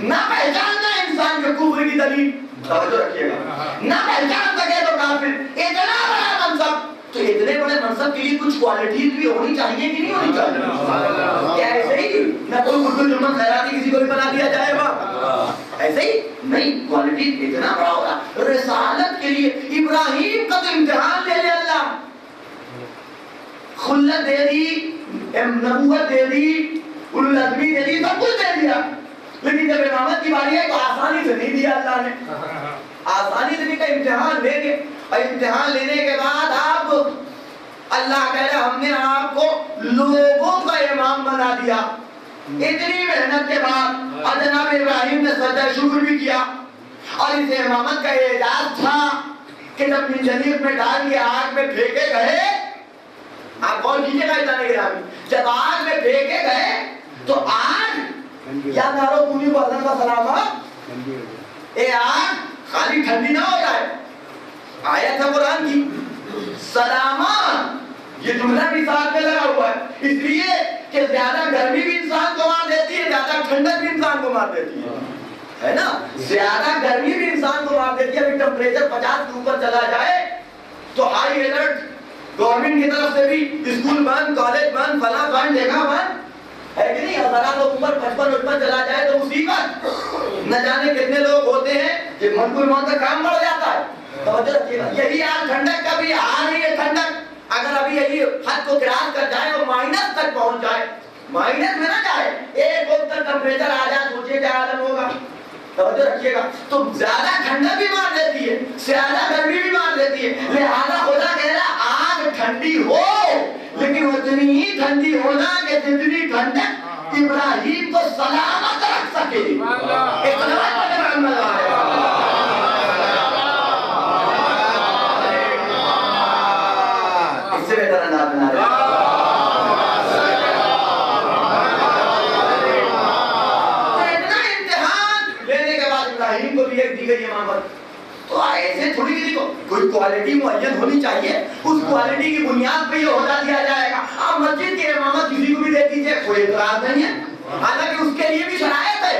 نہ پہچاننا انسان کے کفر کی دلیل. توجہ رکھیے گا، نہ پہچان سکے تو کافر. اتنا بڑا منصب، تو اتنے بڑے منصب کے لیے کچھ کوالٹیز بھی ہونی چاہیے کہ نہیں ہونی چاہیے؟ کیا ایسے ہی نہ کوئی اردو جمل خیراتی کسی کو بھی بنا دیا جائے گا؟ ایسے ہی نہیں، کوالٹیز اتنا بڑا ہوگا. رسالت کے لیے ابراہیم کا تو امتحان لے لے اللہ، خلت دے دی، نبوت دے دی، العزمی دے دی، سب کچھ دے دیا. لیکن جب امامت کی باری ہے تو آسانی سے نہیں دیا اللہ نے. آسانی سے نہیں کہ امتحان لیں گے، اور امتحان لینے کے بعد آپ اللہ کہہ رہے ہم نے آپ کو لوگوں کا امام بنا دیا. اتنی محنت کے بعد اور جناب ابراہیم نے سجدہ شکر بھی کیا اور اس امامت کا اعجاز تھا کہ جب منجنیق میں ڈال کے آگ میں پھینکے گئے، آپ کون کیجیے گا اتنا نہیں گرامی، جب آگ میں پھینکے گئے تو آگ یا نارو پوری کو حضرت کا سلامت، اے آگ خالی ٹھنڈی نہ ہو جائے، آیت ہے قرآن کی سلامت، یہ جملہ بھی ساتھ میں لگا ہوا ہے، اس لیے کہ زیادہ گرمی بھی انسان کو مار دیتی ہے، زیادہ ٹھنڈک بھی انسان کو مار دیتی ہے نا، زیادہ گرمی بھی انسان کو مار دیتی ہے، ابھی ٹمپریچر 50 کے اوپر چلا جائے تو ہائی الرٹ گورنمنٹ کی طرف سے بھی، اسکول بند، کالج بند، فلاں بند، جگہ بند ہے کہ نہیں، اور ذرا تو اوپر 55 چلا جائے تو مصیبت، نہ جانے کتنے لوگ ہوتے ہیں کہ منقول موت کا کام بڑھ جاتا ہے۔ توجہ رکھیے گا، یہی آج ٹھنڈک کا بھی آ رہی ہے، ٹھنڈک اگر ابھی یہی حد کو کراس کر جائے اور مائنس تک پہنچ جائے، مائنس میں نہ جائے، ایک وقت تک ٹمپریچر آ جائے، سوچئے کیا عالم ہوگا۔ توجہ رکھیے گا، تو زیادہ ٹھنڈک بھی مار دیتی ہے، زیادہ گرمی بھی مار دیتی ہے، لہذا خدا کہہ رہا آگ ٹھنڈی ہو لیکن اتنی ہی ٹھنڈی ہونا کہ جتنی ٹھنڈک ابراہیم کو سلامت رکھ سکے۔ اس سے بہتر انداز بنا رہے کو بھی ایک دی گئی امامت، تو ایسے تھوڑی کہ کوئی کوالٹی معین ہونی چاہیے، اس کوالٹی کی بنیاد پہ یہ عہدہ دیا جائے گا۔ آپ مسجد کی امامت کسی کو بھی دے دیجیے، کوئی اعتراض نہیں ہے، حالانکہ اس کے لیے بھی شرائط ہے،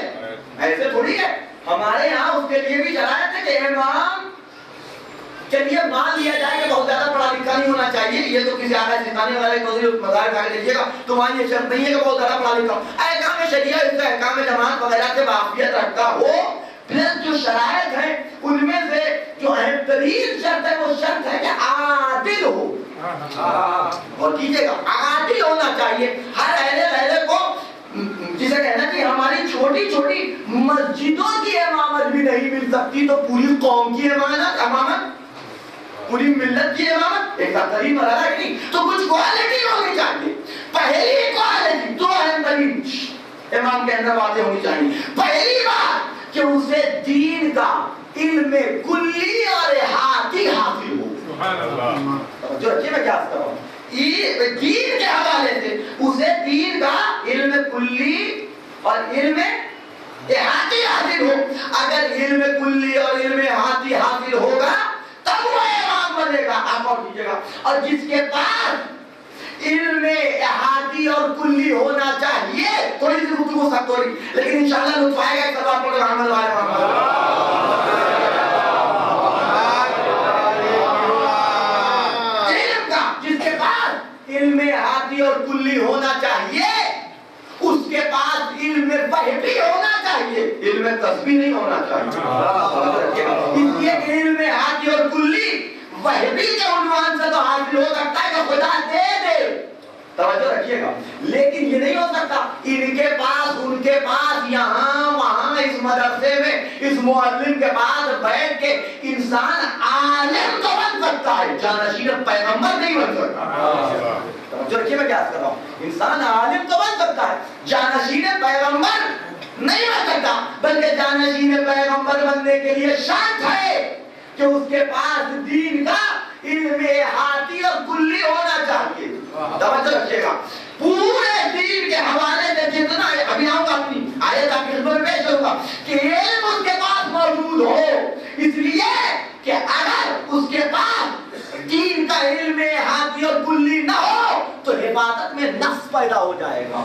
ایسے تھوڑی ہے، ہمارے یہاں اس کے لیے بھی شرائط ہے کہ امام کے لیے مان لیا جائے کہ بہت زیادہ پڑھا لکھا نہیں ہونا چاہیے، یہ تو کسی آگاہ سکھانے والے کو مظاہر کھا کے دیکھیے گا تو وہاں یہ شرط نہیں ہے کہ بہت زیادہ پڑھا لکھا ہو، احکام شریعہ اس کا احکام جماعت وغیرہ سے واقفیت رکھتا ہو۔ پھر جو شرائط ہیں ان میں سے جو اہم ترین شرط ہے وہ شرط ہے کہ عادل ہو، اور کیجئے گا عادل ہونا چاہیے، ہر اہل کو جسے کہنا کہ ہماری چھوٹی چھوٹی مسجدوں کی امامت بھی نہیں مل سکتی تو پوری قوم کی امامت، پوری ملت کی امامت ایک ترین مرحلہ ہے نہیں، تو کچھ کوالٹی ہونی چاہیے۔ پہلی کوالٹی دو اہم ترین امام کے اندر واضح ہونی چاہیے، پہلی بات کہ اسے دین کا علم کلی اور احاطی حاصل ہو۔ سبحان اللہ، جو رکھیے میں کیا کر رہا ہوں، دین کے حوالے سے اسے دین کا علم کلی اور علم احاطی حاصل ہو۔ اگر علم کلی اور علم احاطی حاصل ہوگا تب وہ امام بنے گا۔ آپ اور کیجئے گا، اور جس کے پاس علم احاطی اور کلی ہونا چاہیے، تھوڑی سی گفتگو سخت ہو رہی لیکن انشاءاللہ لطف آئے گا، سب آپ کو رحمت علم کا، جس کے پاس علم احاطی اور کلی ہونا چاہیے اس کے پاس علم فہمی ہونا چاہیے، علم تسبیح نہیں ہونا چاہیے۔ اس لیے علم احاطی اور کلی وحبی کے عنوان سے تو حاصل ہو سکتا ہے کہ خدا دے دے، توجہ رکھیے گا، لیکن یہ نہیں ہو سکتا ان کے پاس، ان کے پاس، یہاں وہاں، اس مدرسے میں، اس معلم کے پاس بیٹھ کے انسان عالم تو بن سکتا ہے، جانشین پیغمبر نہیں بن سکتا۔ توجہ رکھیے میں کیا کر رہا ہوں، انسان عالم تو بن سکتا ہے، جانشین پیغمبر نہیں بن سکتا، بلکہ جانشین پیغمبر بننے کے لیے شرط ہے کہ اس کے پاس دین کا علم احاطی اور کلی ہونا چاہیے۔ توجہ رکھیے گا، پورے دین کے حوالے سے جتنا ابھی آؤں گا اپنی آیت آپ کی خدمت میں پیش کروں گا کہ علم اس کے پاس موجود ہو، اس لیے کہ اگر اس کے پاس دین کا علم احاطی اور کلی نہ ہو تو عبادت میں نقص پیدا ہو جائے گا۔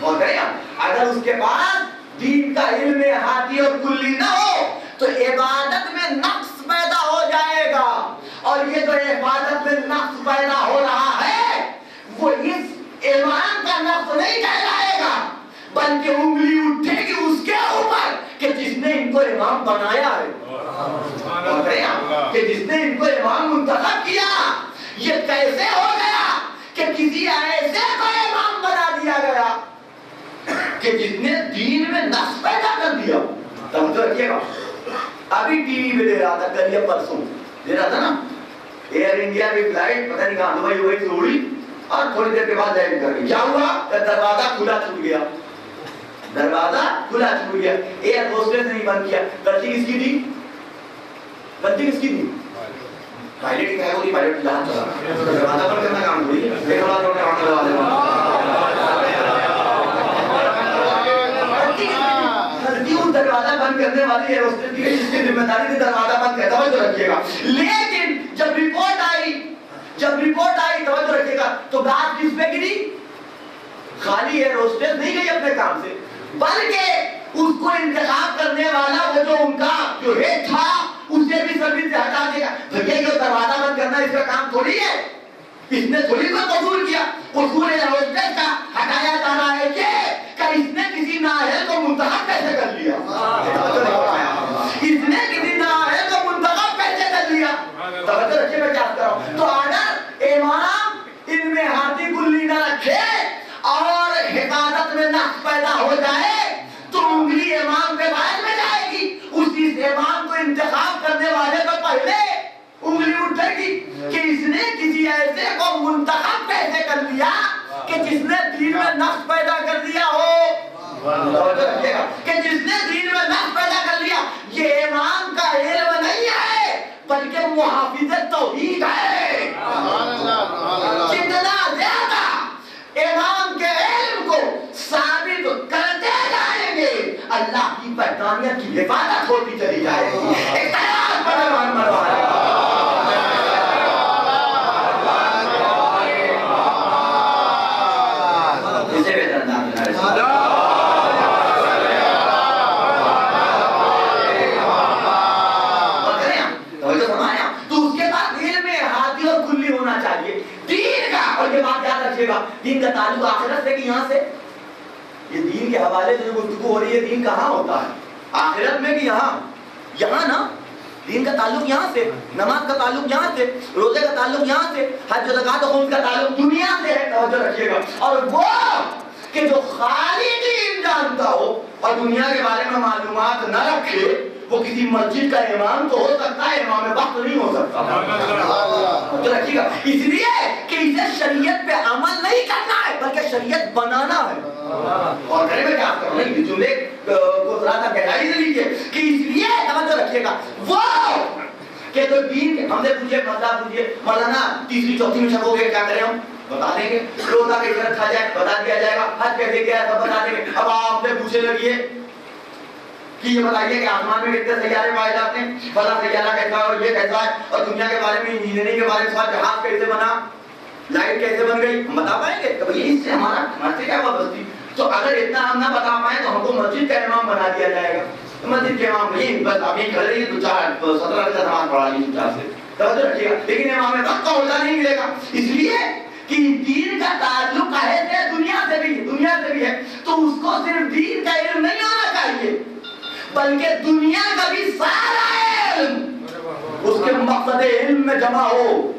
اور اگر اس کے پاس دین کا علم احاطی اور کلی نہ ہو تو عبادت میں نقص پیدا ہو جائے گا، اور یہ جو عبادت میں نقص پیدا ہو رہا ہے وہ اس امام کا نقص نہیں کہلائے گا، بلکہ انگلی اٹھے گی اس کے اوپر کہ جس نے ان کو امام بنایا ہے، کہ جس نے ان کو امام منتخب کیا۔ یہ کیسے ہو گیا کہ کسی ایسے کو امام بنا دیا گیا کہ جس نے دین میں نقص پیدا کر دیا۔ توجہ رکھیے گا، ابھی ٹی وی میں دے رہا تھا، کل یا پرسوں دے رہا تھا نا، ایئر انڈیا کی فلائٹ پتہ نہیں کہاں دبئی ہوئی سے اڑی اور تھوڑی دیر کے بعد لینڈ کر گئی، کیا ہوا کہ دروازہ کھلا چھوٹ گیا، دروازہ کھلا چھوٹ گیا، ایئر ہوسٹس نے نہیں بند کیا۔ غلطی کس کی تھی؟ غلطی کس کی تھی؟ پائلٹ کی ہے وہی پائلٹ جہاز چلا دروازہ بند کرنا کام تھوڑی ہے. ایک بار انہوں نے وہاں لگا دینا دروازہ بند کرنے والی ہے ہوسٹس کی جس کی ذمہ داری تھی دروازہ بند کرتا ہو تو رکھیے گا. لیکن جب رپورٹ آئی توجہ رکھیے گا تو بات کس پہ گری؟ خالی ہے ہوسٹس نہیں گئی اپنے کام سے بلکہ اس کو انتخاب کرنے والا وہ جو ان کا جو ہیڈ تھا اسے بھی سروس سے ہٹا دے گا. بھیا یہ دروازہ بند کرنا اس کا کام تھوڑی ہے, اس نے تھوڑی کوئی قصور کیا. قصور ہوسٹس کا ہٹایا جا رہا ہے کہ اس نے کسی نااہل کو منتخب کیسے کر لیا, اس نے کسی نااہل کو منتخب کیسے کر لیا. توجہ رکھیے میں کیا کر رہا ہوں. تو اگر امام ان میں ہاتھی گلی نہ رکھے اور حفاظت میں نقص پیدا ہو جائے تو انگلی امام کے بائن میں جائے گی. اسی امام کو انتخاب کرنے والے تو پہلے انگلی اٹھے گی کہ اس نے کسی ایسے کو منتخب کیسے کر لیا کہ جس نے دین میں نقص پیدا کر دیا ہو. کہ جس نے دین میں نقص پیدا کر لیا. یہ امام کا علم نہیں ہے بلکہ محافظ توحید ہے. جتنا زیادہ امام کے علم کو ثابت کرتے جائیں گے اللہ کی وحدانیت کی حفاظت ہوتی چلی جائے گی. اختلاف پر ایمان مروا رہے گا. اسے بہتر دین کا تعلق آخرت سے کہ یہاں سے. یہ دین کے حوالے سے جو گفتگو ہو رہی ہے دین کہاں ہوتا ہے؟ آخرت میں کہ یہاں نا. دین کا تعلق یہاں سے, نماز کا تعلق یہاں سے, روزے کا تعلق یہاں سے, حج و زکات و خمس کا تعلق دنیا سے ہے. توجہ رکھیے گا. اور وہ کہ جو خالی دین جانتا ہو اور دنیا کے بارے میں معلومات نہ رکھے وہ کسی مسجد کا امام تو ہو سکتا ہے, امام وقت نہیں ہو سکتا. تو رکھیے گا اس لیے کہ اسے شریعت پہ عمل نہیں کرنا ہے بلکہ شریعت بنانا ہے. اور کرے میں کیا کروں نہیں جملے کو ذرا سا گہرائی سے لیجیے کہ اس لیے توجہ رکھیے گا وہ کہ جو دین ہم سے پوچھے مسئلہ پوچھیے مولانا تیسری چوتھی میں شک ہو گئے کیا کریں ہم بتا دیں گے. روزہ کس طرح کھا جائے بتا دیا جائے گا. حج کیسے کیا ہے سب بتا دیں گے. اب آپ سے پوچھنے لگیے کہ یہ بتائیے کہ آسمان میں کتنے سیارے پائے جاتے ہیں, فلاں سیارہ کیسا ہے اور یہ کیسا ہے, اور دنیا کے بارے میں انجینئرنگ کے بارے میں جہاز کیسے بنا, لائٹ کیسے بن گئی, ہم بتا پائیں گے؟ تو یہ اس سے ہمارے سے کیا وابستگی. تو اگر اتنا ہم نہ بتا پائیں تو ہم کو مسجد کا امام بنا دیا جائے گا. مسجد کے امام نہیں بس ابھی کھڑے رہیے تو 17 رکعت نماز پڑھا لی چار سے. توجہ رکھیے گا. لیکن امام وقت کا عہدہ نہیں ملے گا اس لیے کہ دین کا تعلق ہے دنیا سے بھی ہے. تو اس کو صرف دین کا علم نہیں ہونا چاہیے بلکہ دنیا کا بھی سارا علم اس کے مقصد علم میں جمع ہو.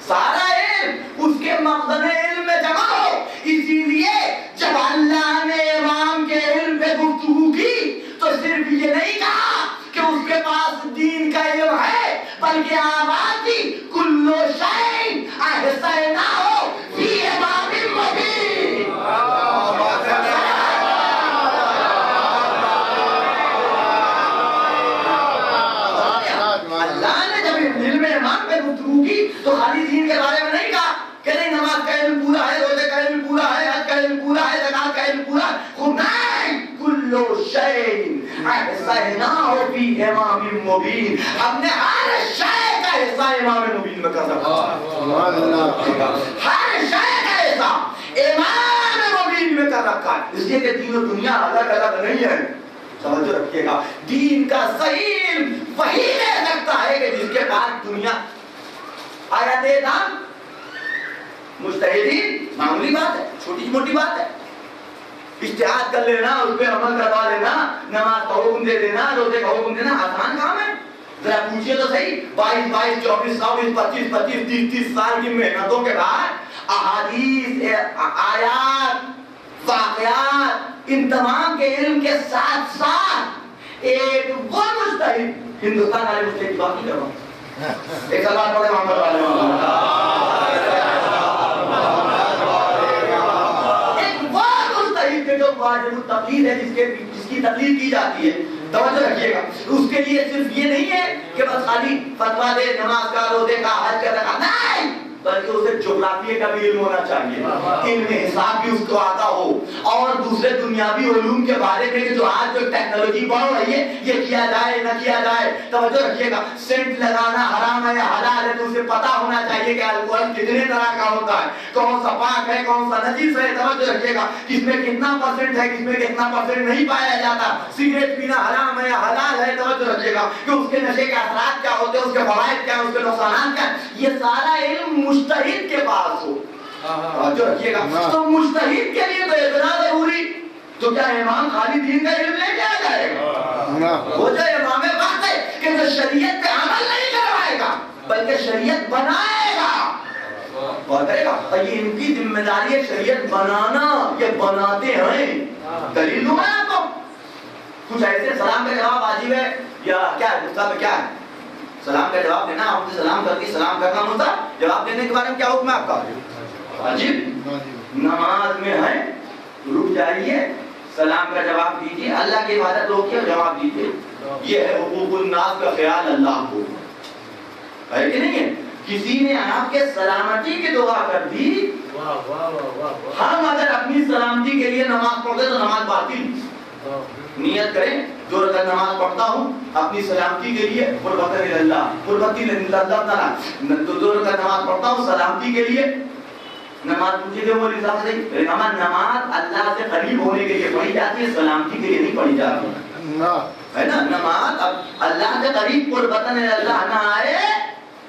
سارا علم اس کے مقصد علم میں جمع ہو. اسی لیے جب اللہ نے امام کے علم پہ گفتگو کی تو صرف یہ نہیں کہا کہ اس کے پاس دین کا علم ہے بلکہ آواز دی کلو شیء احصیناہ فی امام مبین. تو خالی دین کے بارے میں نہیں کہا کہ نہیں نماز کا علم پورا ہے, روزے کا علم پورا ہے, حج کا علم پورا ہے, زکات کا علم پورا ہے. خدائیں کلو شیء احصیناہ فی امام مبین. ہم نے ہر شے کا حصہ امام مبین میں کر رکھا ہے. ہر شے کا حصہ امام مبین میں کر رکھا ہے. اس لیے کہ دین و دنیا الگ الگ نہیں ہے. توجہ رکھیے گا. دین کا صحیح علم وہی لے سکتا ہے کہ جس کے بعد دنیا آیات اعدام مجتہدین معمولی بات ہے, چھوٹی موٹی بات ہے. اجتہاد کر لینا, اس پہ عمل کروا لینا, نماز کا حکم دے دینا, روزے کا حکم دینا آسان کام ہے. ذرا پوچھئے تو صحیح 22 24 24 25 30 سال کی محنتوں کے بعد احادیث, آیات, واقعات ان تمام کے علم کے ساتھ ساتھ ایک وہ مجتہد ہندوستان والے مجتہد کی بات نہیں کر رہا ہوں. ایک سلام پڑھے محمد والے ایک وہ مجتہد جو واجب التقلید ہے جس کی تقلید کی جاتی ہے. توجہ رکھیے گا. اس کے لیے صرف یہ نہیں ہے کہ بس خالی فتوا دے، نماز کا، روزے کا، حج کا، زکات، نہیں، بلکہ اسے جغرافیہ کا بھی علم ہونا چاہیے، علم حساب بھی اس کو آتا ہو، اور دوسرے دنیاوی علوم کے بارے میں جو آج جو ٹیکنالوجی بڑھ رہی ہے یہ کیا جائے نہ کیا جائے، توجہ رکھیے گا، سینٹ لگانا حرام ہے یا حلال ہے تو اسے پتا ہونا چاہیے کہ الکوہل کتنے طرح کا ہوتا ہے، کون سا پاک ہے کون سا نجیس ہے، توجہ رکھیے گا، کس میں کتنا پرسنٹ ہے کس میں کتنا پرسنٹ نہیں پایا جاتا، سگریٹ پینا حرام ہے یا حلال ہے، توجہ رکھیے گا کہ اس کے نشے کے اثرات کیا ہوتے ہیں، اس کے فوائد کیا ہیں، اس کے نقصانات کیا ہیں، یہ سارا علم مجتہد کے پاس ہو، توجہ رکھیے گا، تو مجتہد کے لیے تو اتنا ضروری، تو کیا امام خالی دین کا علم لے کے آ جائے گا؟ وہ جو امام وقت ہے کہ جو شریعت پہ عمل نہیں کروائے گا بلکہ شریعت بنائے گا اور کرے گا، اور یہ ان کی ذمہ داری ہے شریعت بنانا، یہ بناتے ہیں، دلیل دوں میں آپ کو، کچھ ایسے سلام کا جواب واجب ہے یا کیا ہے، مصطفیٰ کیا ہے، سلام کا جواب دینا، آپ سے سلام کرتی سلام کرنا مصطفیٰ، جواب دینے کے بارے میں کیا حکم ہے آپ کا؟ واجب، نماز میں ہے رک جائیے، سلام کا جواب دیجیے، اللہ کی عبادت روکیے اور جواب دیجیے، یہ ہے حقوق الناس کا خیال اللہ کو، ہے کہ نہیں ہے؟ کسی نے آپ کے سلامتی کی دعا کر دی، ہم اگر اپنی سلامتی کے لیے نماز پڑھتے تو نماز باطل، نیت کریں جو رکعت نماز پڑھتا ہوں اپنی سلامتی کے لیے قربت اللہ، قربت اللہ تعالیٰ، دو رکعت نماز پڑھتا ہوں سلامتی کے لیے، نماز پوچھے گے وہ حساب سے نماز اللہ سے قریب ہونے کے لیے پڑھی جاتی ہے، سلامتی کے لیے نہیں پڑھی جاتی ہے نا، نماز اب اللہ سے قریب قربت اللہ نہ آئے،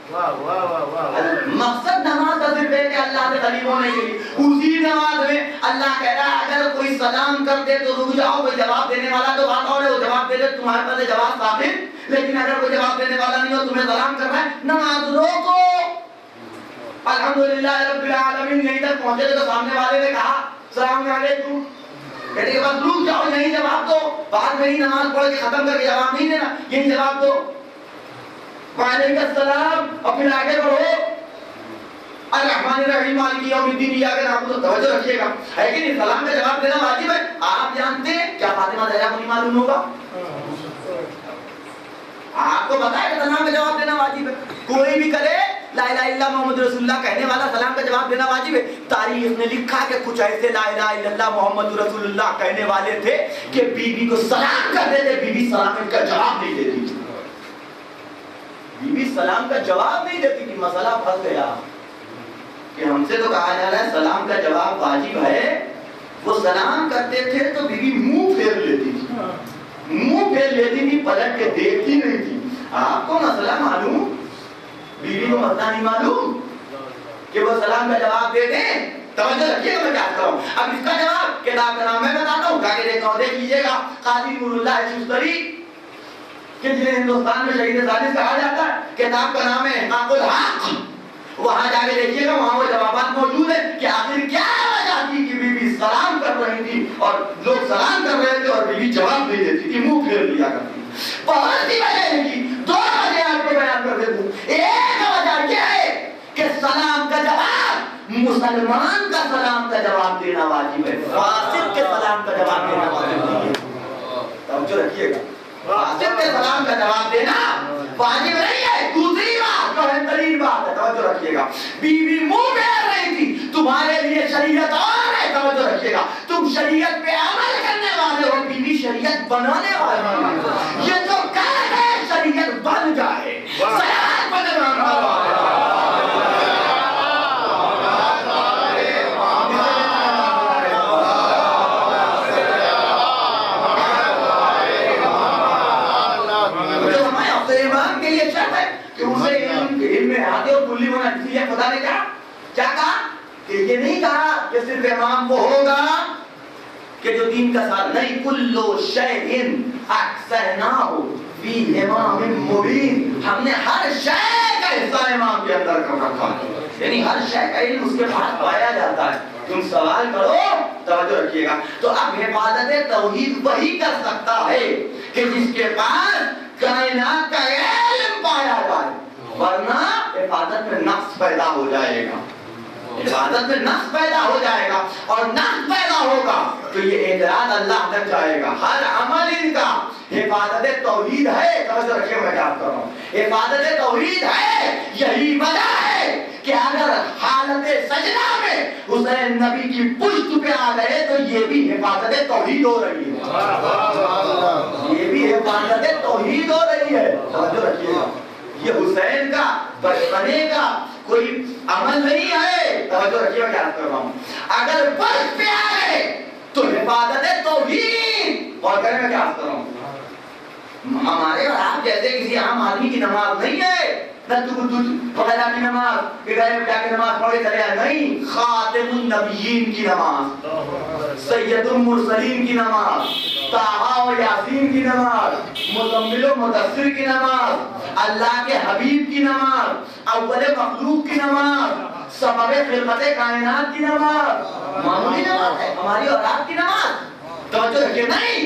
مقصد نماز کا صرف ہے کہ اللہ سے قریب ہونے کے لیے، اسی نماز میں اللہ کہہ رہا ہے اگر کوئی سلام کر دے تو رک جاؤ، کوئی جواب دینے والا تو بات اور ہے، وہ جواب دے دے تمہارے پاس جواب ثابت، لیکن اگر کوئی جواب دینے والا نہیں ہو تمہیں سلام کر رہا ہے، نماز روکو، الحمدللہ رب العالمین، یہیں تک پہنچے تو سامنے والے نے کہا السلام علیکم، کہنے کے بعد رک جاؤ، یہیں جواب دو، بعد میں ہی نماز پڑھ کے ختم کر کے جواب نہیں دینا، یہیں جواب دو، وعلیکم السلام، اور پھر آگے بڑھو، الرحمن الرحیم مالک یوم الدین ایاک نعبد، توجہ رکھیے گا، ہے کہ نہیں؟ سلام کا جواب دینا واجب ہے، آپ جانتے ہیں کیا فاطمہ زہرا کو نہیں معلوم ہوگا؟ آپ کو بتایا کہ سلام کا جواب دینا واجب ہے، کوئی بھی کرے لا الہ الا اللہ محمد رسول اللہ کہنے والا سلام کا جواب دینا واجب ہے، تاریخ نے لکھا کہ کچھ ایسے لا الہ الا اللہ محمد رسول اللہ کہنے والے تھے کہ بی بی کو سلام کرتے تھے، بی بی سلام کا جواب نہیں دیتی تھی، بی بی سلام کا جواب نہیں دیتی تھی، مسئلہ پھنس گیا کہ ہم سے تو کہا جا رہا ہے سلام کا جواب واجب ہے، وہ سلام کرتے تھے تو بی بی منہ پھیر لیتی تھی، منہ پھیر لیتی تھی، پلٹ کے دیکھتی نہیں تھی، آپ کو مسئلہ معلوم، بیوی کو مسئلہ نہیں معلوم کہ وہ سلام کا جواب دے دیں، توجہ رکھیے گا میں کیا کرتا ہوں، اب اس کا جواب کتاب کا نام میں بتاتا ہوں، جا کے دیکھتا ہوں، دیکھ لیجیے گا، قاضی نور اللہ شوستری کہ جنہیں ہندوستان میں شہید ثالث کہا جاتا ہے، کتاب کا نام ہے حق الحق، وہاں جا کے دیکھیے گا، وہاں وہ جوابات موجود ہیں کہ آخر کیا وجہ تھی کہ بی بی سلام کر رہی تھی اور لوگ سلام کر رہے تھے اور بی بی جواب نہیں دیتی تھی، منہ پھیر لیا کرتی، بہت سی وجہ کی، دو وجہ آپ کو بیان کر دیتا ہوں، ایک وجہ یہ ہے کہ سلام کا جواب، مسلمان کا سلام کا جواب دینا واجب ہے، فاسق کے سلام کا جواب دینا واجب نہیں ہے، توجہ رکھیے گا، فاسق کے سلام کا جواب دینا واجب نہیں ہے، دوسری بات جو بہترین بات ہے، توجہ رکھیے گا، بیوی منہ پھیر رہی تھی، تمہارے لیے شریعت اور ہے، توجہ رکھیے گا، تم شریعت پہ عمل کرنے والے ہو، بیوی شریعت بنانے والے ہو، یہ جو کہہ ہے شریعت بن جائے، سلام بنانے والے خدا نے کیا کہا کہ یہ نہیں کہا کہ صرف امام کو ہوگا کہ جو دین کا ساتھ نہیں، کلو شیء احصیناہ فی امام مبین، ہم نے ہر شے کا حصہ امام کے اندر کر رکھا ہے، یعنی ہر شے کا علم اس کے پاس پایا جاتا ہے، تم سوال کرو، توجہ رکھیے گا، تو اب حفاظت توحید وہی کر سکتا ہے کہ جس کے پاس کائنات کا علم پایا جائے، ورنہ حفاظت میں نقص پیدا ہو جائے گا، عبادت میں نقص پیدا ہو جائے گا، اور نقص پیدا ہوگا تو یہ اعتراض اللہ تک جائے گا۔ ہر عمل ان کا حفاظت توحید ہے۔ توجہ رکھیے میں کیا کر رہا ہوں، حفاظت توحید ہے۔ یہی وجہ ہے کہ اگر حالت سجدہ میں حسین نبی کی پشت پہ آ گئے تو یہ بھی حفاظت توحید ہو رہی ہے، یہ بھی حفاظت توحید ہو رہی ہے۔ توجہ رکھیے گا، یہ حسین کا بچپنے کا کوئی عمل نہیں ہے۔ توجہ رکھیے گا کیا کر رہا ہوں، اگر پشت پہ آ گئے تو حفاظت توحید۔ اور کریں میں کیا کر رہا ہوں، ہمارے اور آپ جیسے کسی عام آدمی کی نماز نہیں ہے، وغیرہ کی نماز بغیر جا کے نماز پڑھے چلے آئے، نہیں، خاتم النبیین کی نماز، سید المرسلین کی نماز، طٰہٰ و یاسین کی نماز، مزمل و مدثر کی نماز، اللہ کے حبیب کی نماز، اول مخلوق کی نماز، سبب خلقت کائنات کی نماز، معمولی نماز ہے ہماری اور آپ کی نماز۔ توجہ رکھیے، نہیں،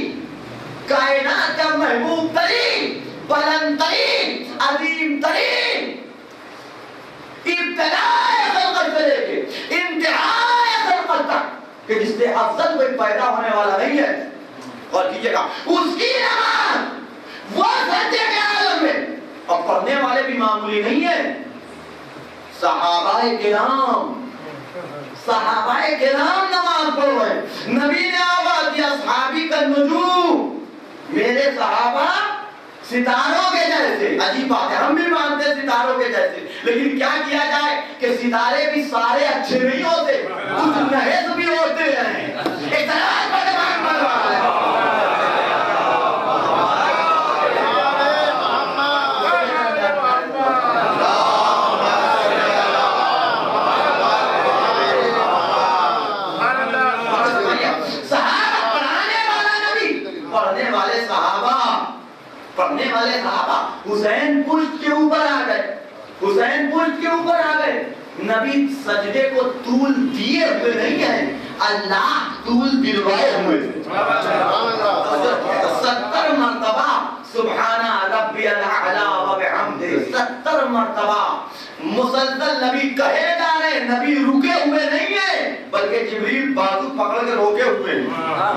کائنات کا محبوب ترین، بلند ترین، عظیم ترین، ابتدائے خلقت سے لے کے انتہائے خلقت تک کہ جس سے افضل کوئی پیدا ہونے والا نہیں ہے، اور کیجئے گا اس کی نماز وہ سجدے کے عالم میں، اور پڑھنے والے بھی معمولی نہیں ہیں، صحابہ کرام نماز پڑھ رہے۔ نبی نے آواز دیا صحابی کا نجوم، میرے صحابہ ستاروں کے جیسے۔ عجیب بات ہے، ہم بھی مانتے ہیں ستاروں کے جیسے، لیکن کیا کیا جائے کہ ستارے بھی سارے اچھے نہیں ہوتے، کچھ نحس بھی ہوتے ہیں۔ اعتراض پر دماغ مر رہا ہے۔ پڑھنے والے صحابہ حسین پشت کے اوپر آ گئے، حسین پشت کے اوپر آ گئے۔ نبی سجدے کو طول دیے ہوئے نہیں ہیں، اللہ طول دلوائے ہوئے۔ 70 مرتبہ سبحان ربی الاعلی و بحمدہ، 70 مرتبہ مسلسل نبی کہے جا رہے ہیں، نبی رکے ہوئے نہیں ہیں، بلکہ جبریل بازو پکڑ کے روکے ہوئے ہیں۔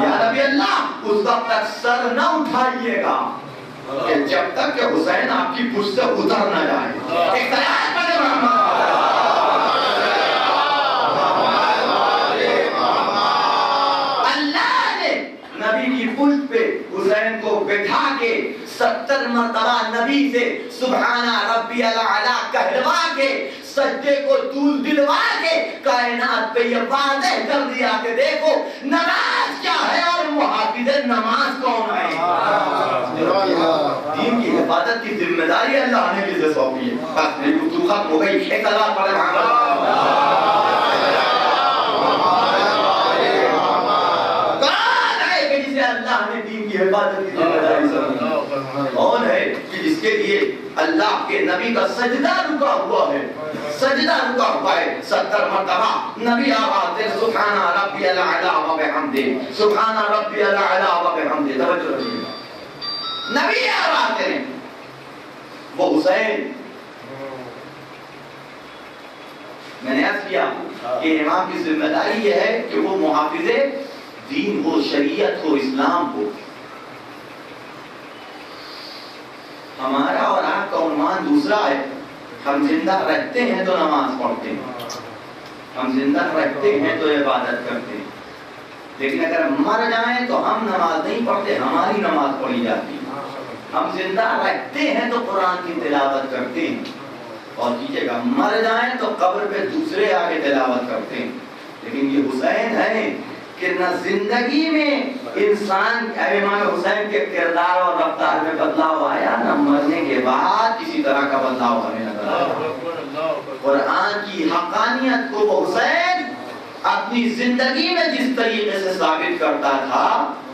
یا نبی اللہ اس وقت تک سر نہ اٹھائیے گا کہ جب تک کہ حسین آپ کی پشت سے اتر نہ جائے۔ اقتدار پر اللہ نے نبی کی پشت پہ حسین کو بٹھا کے 70 مرتبہ نبی سے سبحان ربی الاعلی کہلوا کے سجدے کو طول دلوا کے کائنات پہ یہ واضح کر دیا کہ دیکھو نماز کیا ہے اور محافظ نماز کون ہے۔ دین کی حفاظت کی ذمہ داری اللہ نے کسے سونپی ہے؟ بس میری گفتگو ختم ہو گئی۔ ایک تلوار پڑھے کون ہے کہ جسے اللہ نے دین کی حفاظت کی ذمہ داری سونپی؟ کون ہے کہ جس کے لیے اللہ کے نبی کا سجدہ رکا ہوا ہے، سجدہ رکا ہوا ہے 70 مرتبہ نبی آواز دے سبحان ربی الاعلی و بحمدہ، سبحان ربی الاعلی و بحمدہ۔ توجہ رکھیے، نبی آواز دے وہ حسین۔ میں نے عرض کیا کہ امام کی ذمہ داری یہ ہے کہ وہ محافظ دین ہو، شریعت ہو، اسلام ہو۔ ہمارا اور آپ کا عنوان دوسرا ہے، ہم زندہ رہتے ہیں تو نماز پڑھتے ہیں، ہم زندہ رہتے ہیں تو عبادت کرتے ہیں، لیکن اگر مر جائیں تو ہم نماز نہیں پڑھتے، ہماری نماز پڑھی جاتی ہے۔ ہم زندہ رہتے ہیں تو قرآن کی تلاوت کرتے ہیں، اور کیجئے گا مر جائیں تو قبر پہ دوسرے آگے تلاوت کرتے ہیں، لیکن یہ حسین ہے کہ نہ زندگی میں انسان امام حسین کے کردار اور رفتار میں بدلاؤ آیا، نہ مرنے کے بعد کسی طرح کا بدلاؤ ہونے لگا۔ قرآن کی حقانیت کو وہ حسین اپنی زندگی میں جس طریقے سے ثابت کرتا تھا،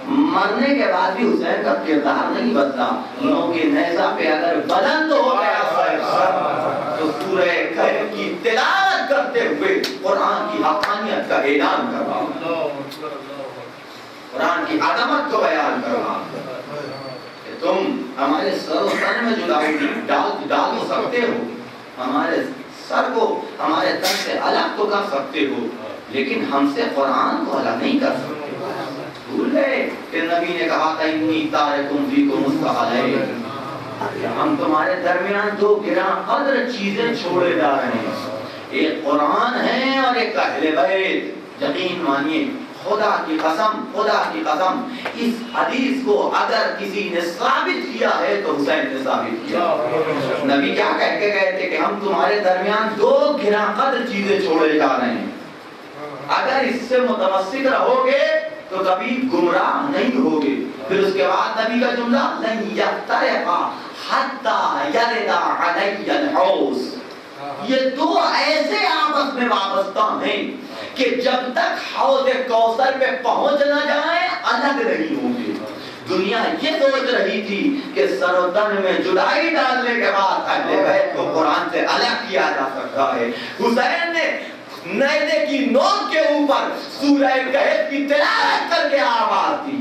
مرنے کے بعد بھی حسین کا کردار نہیں بدلا۔ نو کے نیزہ پہ اگر بلند ہو گیا تو سورہ کہف کی تلاوت کرتے ہوئے قرآن کی حقانیت کا اعلان کر رہا، قرآن کی عظمت کو بیان کر رہا کہ تم ہمارے سر و تن میں جدائی ڈال تو سکتے ہو، ہمارے سر کو ہمارے تن سے الگ تو کر سکتے ہو لیکن ہم سے قرآن کو الگ نہیں کر سکتے. بھول گئے کہ نبی نے کہا تھا انی تارکم فیکم الثقلین، ہم تمہارے درمیان دو گراں قدر چیزیں چھوڑے جا رہے ہیں، ایک قرآن ہے اور ایک اہل بیت. یقین مانیے خدا کی قسم اس حدیث کو اگر کسی نے ثابت کیا ہے تو حسین نے ثابت کیا. نبی کیا کہہ کے گئے تھے کہ ہم تمہارے درمیان دو گراں قدر چیزیں چھوڑے جا رہے ہیں، اگر اس سے متمسک رہو گے تو کبھی گمراہ نہیں ہوگے. پھر اس کے بعد نبی کا جملہ لن یفترقا حتی یرد علی الحوض، یہ دو ایسے آپس میں وابستہ ہیں کہ جب تک حوض کوثر پہ پہنچ نہ جائیں الگ نہیں ہوں گے. دنیا یہ سوچ رہی تھی کہ سر و تن میں جدائی ڈالنے کے بعد اہل بیت کو قرآن سے الگ کیا جا سکتا ہے. حسین نے نیزے کی نوک کے اوپر سورہ کہف کی تلاوت کر کے آواز دی.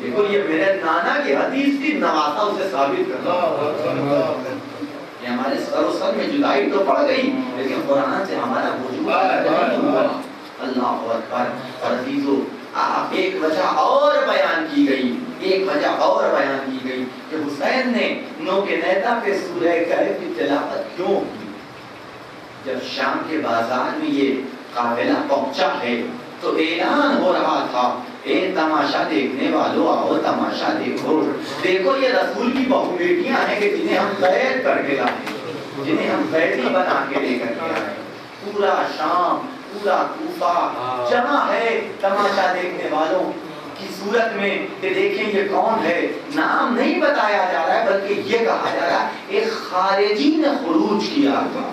دیکھو یہ میرے نانا کی حدیث تھی، نواسا اسے ثابت کرتا. یہ ہمارے سر و سر میں جدائی تو پڑ گئی لیکن قرآن سے ہمارا وجود نہیں ہوا. اللہ اکبر. اور عزیزو ایک وجہ اور بیان کی گئی کہ حسین نے نوک نیزہ پہ سورہ کہف کی تلاوت کیوں کی. جب شام کے بازار میں یہ قافلہ پہنچا ہے تو اعلان ہو رہا تھا اے تماشا دیکھنے والوں آؤ تماشا دیکھو. دیکھو یہ رسول کی بہو بیٹیاں ہیں کہ جنہیں ہم قید کر کے لائے، جنہیں ہم قیدی بنا کے لے کر کے آئے. پورا شام پورا کوفہ جمع ہے تماشا دیکھنے والوں کی صورت میں کہ دیکھیں یہ کون ہے. نام نہیں بتایا جا رہا ہے بلکہ یہ کہا جا رہا ہے ایک خارجی نے خروج کیا تھا،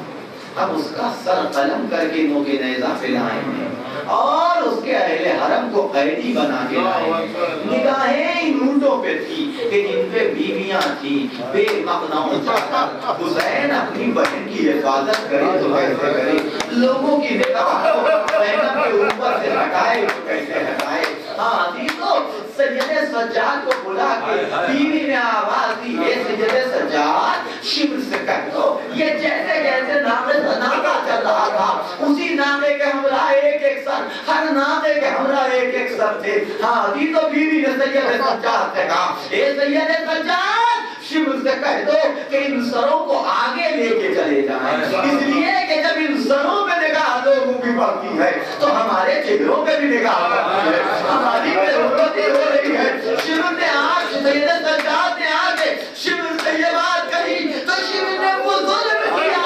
ہم اس کا سر قلم کر کے نوک نیزہ پہ لائیں گے اور اس کے اہل حرم کو قیدی بنا کے لائیں گے. نگاہیں ان اونٹوں پہ تھی کہ جن پہ بیویاں تھیں بے مقنعوں چاہتا حسین اپنی بہن کی حفاظت کرے تو کیسے کرے، لوگوں کی نگاہ کو زینب کے اوپر سے ہٹائے تو کیسے ہٹائے. ہاں عزیزو سید سجاد کو بلا کے بیوی نے آواز دی اے سید سجاد شبر سے کہہ دو. یہ جیسے جیسے ناقہ چل رہا تھا اسی ناقے کے ہمراہ ایک سر، ہر ناقے کے ہمراہ ایک سر تھے. ہاں عزیزو بیوی نے سید سجاد سے کہا اے سید سجاد شبر سے کہہ دو کہ ان سروں کو آگے لے کے چلے جائیں، اس لیے کہ جب ان سروں پہ نگاہ لوگوں کی پڑتی ہے تو ہمارے چہروں پہ بھی نگاہ پڑتی ہے، ہماری بے حرمتی ہو رہی ہے. شبر نے آج سید سجاد نے آگے شبر سے یہ بات کہی تو شبر نے وہ ظلم کیا.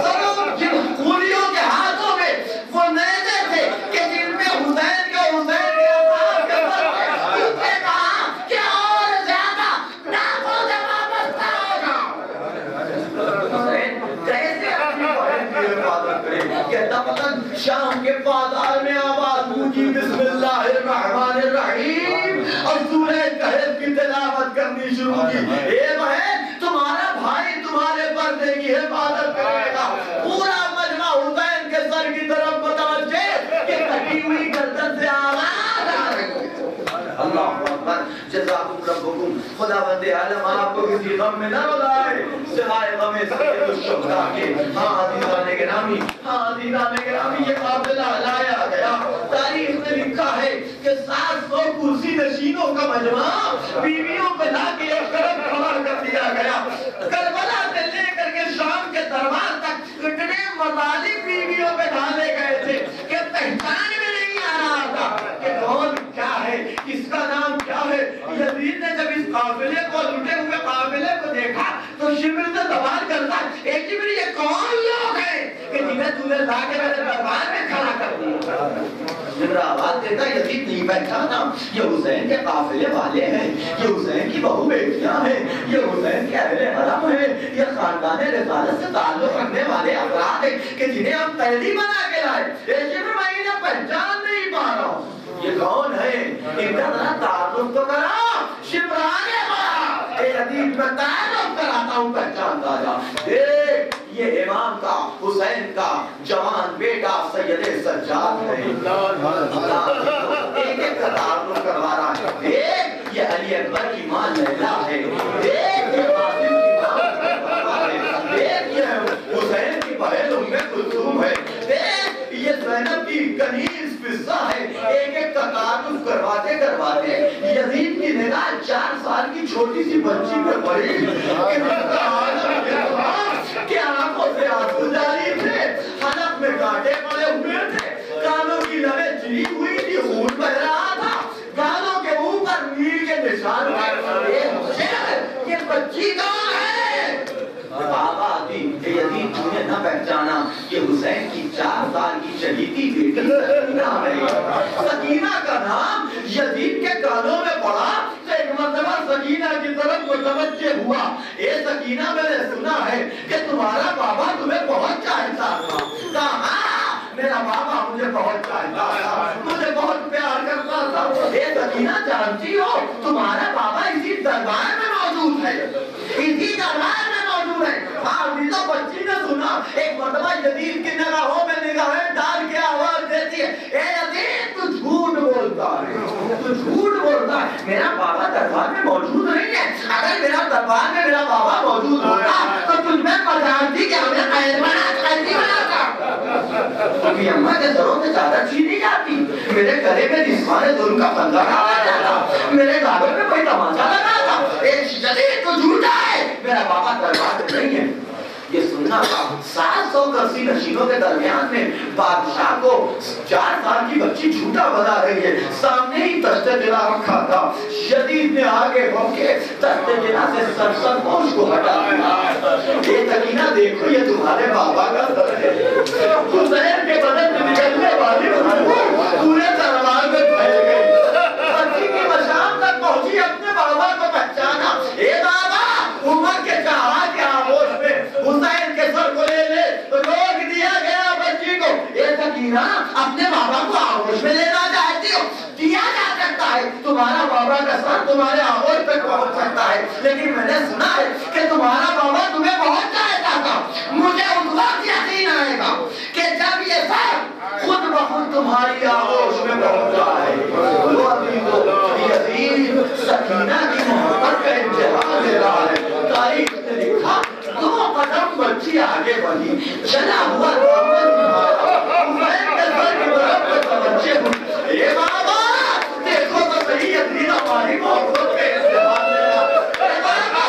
سروں جن خوریوں کے ہاتھوں میں وہ نیزے تھے کہ جن میں حسین کے اصحاب کے سر پہ اس نے کہا کہ اور زیادہ ناکوں سے وابستہ ہو جاؤ. حسین کیسے اپنی بہن کی حفاظت کرے. کہتا مطلب شام کے بازار میں آواز گونجی بسم اللہ الرحمن الرحیم اور سورہ کہف کی تلاوت کرنی شروع کی. اے بہن تمہارا بھائی تمہارے پردے کی حفاظت کرے گا. پورا مجمع حسین کے سر کی طرف متوجہ کہ کٹی ہوئی گردن سے آواز آ رہی ہے. اللہ اکبر. جزاکم ربکم. خدا بند عالم آپ کو کسی غم میں نہ رلائے سوائے غم سید الشہداء کے. ہاں عزیزان گرامی یہ قافلہ لایا گیا. تاریخ میں لکھا ہے کہ 700 کرسی نشینوں کا مجمع بیویوں پہ لا کے ایک طرف کھڑا کر دیا گیا. کربلا سے لے کر کے شام کے دربار تک اتنے مظالم بیویوں پہ ڈالے گئے تھے کہ پہچان میں نہیں آ رہا تھا کہ کون کیا ہے، کس کا نام کیا ہے. یزید نے جب اس قافلے کو لٹے ہوئے قافلے کو دیکھا تو شبر سے سوال کرتا اے شبر یہ کون لوگ ہیں کہ جنہیں تو نے لا کے میرے دربار میں کھڑا کر دیا. شبر آواز دیتا یزید نہیں پہچانا، یہ حسین کے قافلے والے ہیں، یہ حسین کی بہو بیٹیاں ہیں، یہ حسین کے اہل حرم ہیں، یہ خاندان رسالت سے تعلق رکھنے والے افراد ہیں کہ جنہیں ہم قیدی بنا کے لائے. اے شبر میں انہیں پہچان نہیں پا رہا ہوں. یہ کون ہے؟ ان کا ذرا تعلق تو کرا. شبر آگے بڑھا. اے عزیز میں تعلق کراتا ہوں پہچانتا جا. دیکھ یہ امام کا حسین کا جوان بیٹا سید سجاد ہے. ایک ایک کا تعلق کروا رہا ہے. دیکھ یہ علی اکبر کی ماں لیلا ہے. دیکھ یہ قاسم کی ماں ہے. دیکھ یہ حسین کی بہن چھوٹی سی بچی پہ پڑی کہ آنکھوں سے آنسو جاری تھے، حلق میں کانٹے پڑے ہوئے تھے، کانوں کی لبیں چلی ہوئی تھی، خون بہ رہا تھا، گالوں کے اوپر نیل کے نشان یہ بچی کون ہے؟ بابا دی کہ یزید تمہیں نہ پہچانا، یہ حسین کی 4 سال کی شہیدی بیٹی سکینہ ہے۔ سکینہ کا نام یزید کے کانوں میں پڑا تو ایک مرتبہ سکینہ کی طرف متوجہ ہوا، اے سکینہ میں نے سنا ہے کہ تمہارا بابا تمہیں بہت چاہتا تھا۔ کہا میرا بابا مجھے بہت چاہتا تھا، مجھے بہت پیار کرتا تھا۔ اے سکینہ جانتی ہو تمہارا بابا اسی دربار میں موجود ہے، اسی دربار میں موجود ہے۔ ہاں ابھی تو بچی نے سنا، ایک مرتبہ یزید کی نگاہوں میں نگاہیں ڈال کے آواز دیتی ہے، اے یزید تو جھوٹ بولتا ہے، تو جھوٹ بولتا ہے، میرا بابا دربار میں موجود نہیں ہے۔ اگر میرا دربار میں میرا بابا موجود ہوتا تو تجھ میں پرجانتی کہ ہمیں قیدی بناتا۔ ابھی اماں کے سروں سے چادر چھینی جاتی، میرے گلے میں جسمانے ظلم کا بندہ ڈالا جاتا، میرے گالوں میں کوئی تماچا لگا تھا۔ یزید تو جھوٹا ہے، میرا بابا دربار میں نہیں ہے۔ یہ سننا تھا 700 کرسی نشینوں کے درمیان میں بادشاہ کو 4 سال کی بچی جھوٹا بنا رہی ہے، سامنے ہی تخت جلا رکھا تھا۔ یزید نے آگے بڑھ کے تخت جلا سے سرپوش کو ہٹا دیا۔ یہ سکینہ دیکھو یہ تمہارے بابا کا سر ہے، حسین کے بدن سے نکلنے والی خوشبو پورے دربار میں پھیل گئی۔ بچی کی مشام تک پہنچی، اپنے بابا کو پہچانا، اے بابا عمر کے چہرہ کے آغوش میں حسین کے سر کو لے لے روک دیا گیا بچی کو۔ اے سکینہ اپنے بابا کو آغوش میں لینا چاہتی ہو، دیا جا سکتا ہے، تمہارا بابا کا سر تمہارے آغوش تک پہنچ سکتا ہے، لیکن میں نے سنا ہے کہ تمہارا بابا تمہیں بہت چاہتا تھا۔ مجھے اس وقت یقین آئے گا کہ جب یہ سر خود بخود تمہاری آغوش میں پہنچ جائے۔ وہ ابھی تو یزید سکینہ کی محبت کا امتحان دے رہا ہے۔ تاریخ نے لکھا 2 قدم بچی آگے بڑھی، چلا ہوا حسین کے سر کی طرف میں توجہ ہوئی، اے بابا دیکھو تو صحیح یزید ہماری محبت کے امتحان دے رہا ہے۔ اے بابا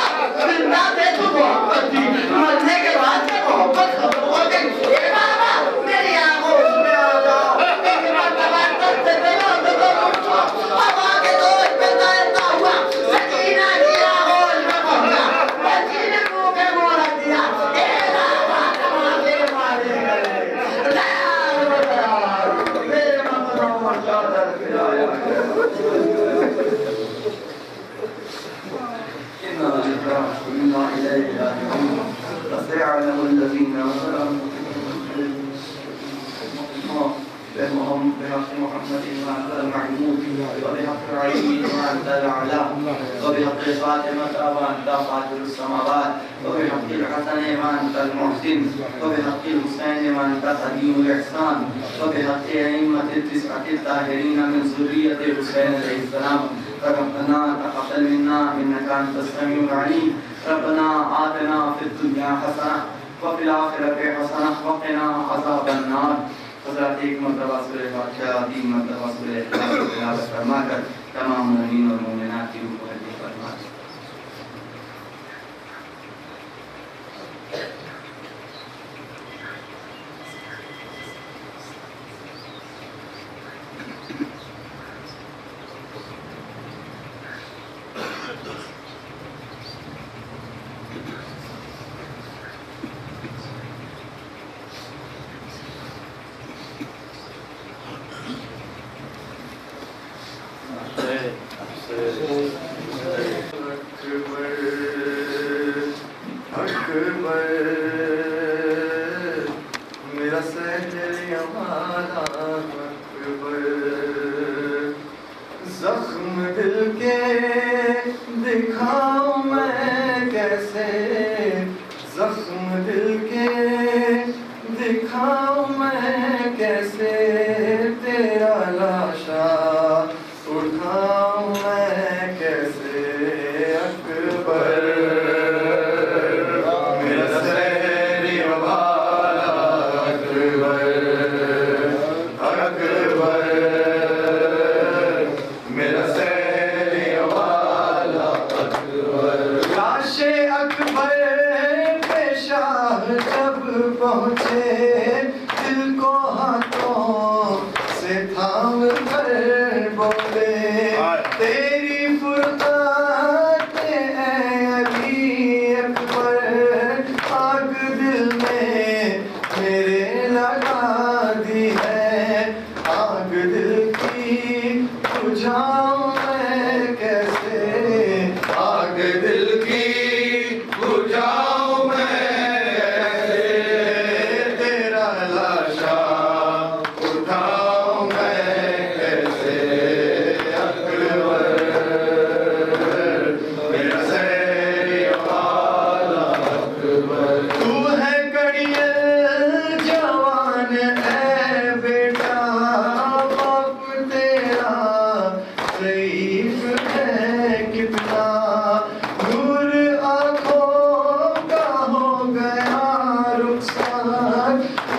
زندہ دے تو محبت تھی، مرنے کے بعد سے محبت ختم ہو گئی۔ اے بابا میری آغوش میں آ جاؤ، ایک مرتبہ تک سے دلوں سے دل اٹھا، ہوا کے دوش پہ تیرتا ہوا سکینہ کی آغوش میں پہنچا۔ بچی نے منہ کے منہ رکھ دیا، اے بابا تمہارے مارے گئے، دار بدار میرے مقدموں چادر پھرایا گیا۔ إِنَّا إِلَيْهِ رَاجِعُونَ فَسَيَعْلَمُ الَّذِينَ ظَلَمُوا بحق محمد وعند المحمود وبحق علي وعند الأعلى وبحق فاطمة وعند فاطر السماوات وبحق الحسن وعند المحسن وبحق الحسين وعند قديم الإحسان وبحق أئمة التسعة الطاهرين من ذرية الحسين عليه السلام ربنا تقبل منا إنك أنت السميع العليم ربنا آتنا في الدنيا حسنة وفي الآخرة حسنة وقنا عذاب النار۔ حضرات ایک مرتبہ سورہ فاتحہ 3 مرتبہ سورہ اخلاص کو تلاوت فرما کر تمام مومنین اور مومنات کی روح کو ہدیہ فرما دیں۔ زخم دل کے دکھاؤں میں کیسے، زخم دل کے دکھاؤں میں کیسے، تیرا لاشا اٹھاؤں میں کیسے، اکبر میرا سہری والا اکبر، اکبر میرا سہری والا اکبر۔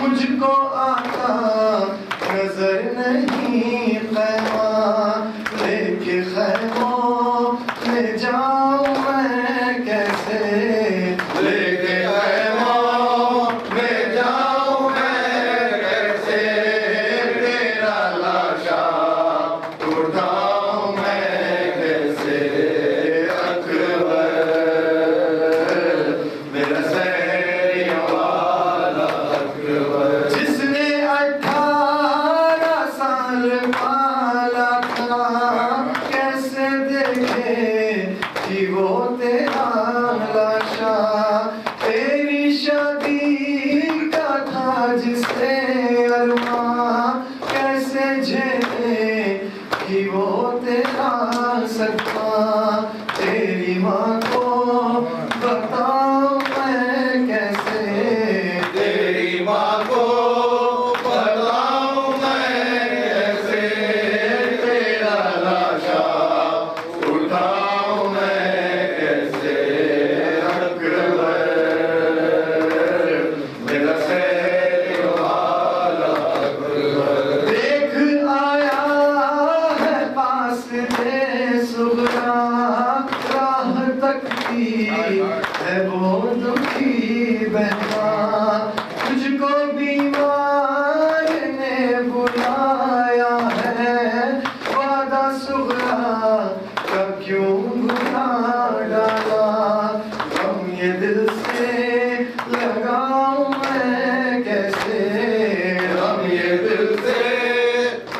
مجھ کو آقا نظر نہیں خیمہ لے کے خیموں میں جاؤں میں کیسے لے کے خیموں میں جاؤں میں کیسے تیرا لاشا اٹھاؤں میں کیسے اکبر میرا سہری والا اکبر جس نے 18 سال پالا تھا کیسے دیکھے کہ وہ تیرا لاشا تیری شادی کا تھا جس سے ارماں کیسے جھیلے کہ وہ تیرا صدقہ تیری ماں کو بتاؤں میں کیسے تیری ماں کو بتاؤں میں کیسے تیرا لاشا اٹھاؤں میں کیسے اکبر میرا سہری والا اکبر دیکھ آیا ہے پاس دے صغرا راہ تکتی ہے وہ دکھی بہنا تجھ کو بیمار نے بلایا ہے وعدہ صغرا کا کیوں بھلا ڈالا ہم یہ دل سے لگاؤں میں کیسے ہم یہ دل سے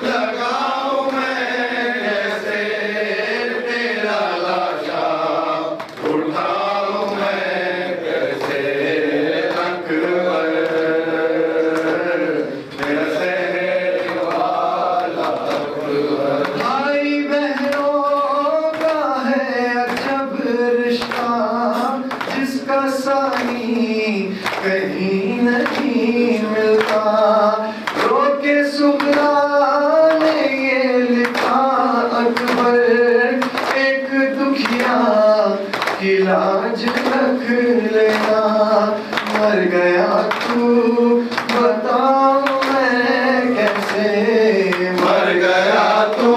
لگاؤں میں کیسے تیرا لاشا اٹھاؤں میں کیسے اکبر میرا سہری والا اکبر بھائی بہنوں کا ہے عجب رشتہ جس کا ثانی کہیں نہیں ملتا رو کے صغرا نے یہ لکھا اکبر ایک دکھیا کی لاج رکھ لینا مر گیا تو بتاؤں میں کیسے مر گیا تو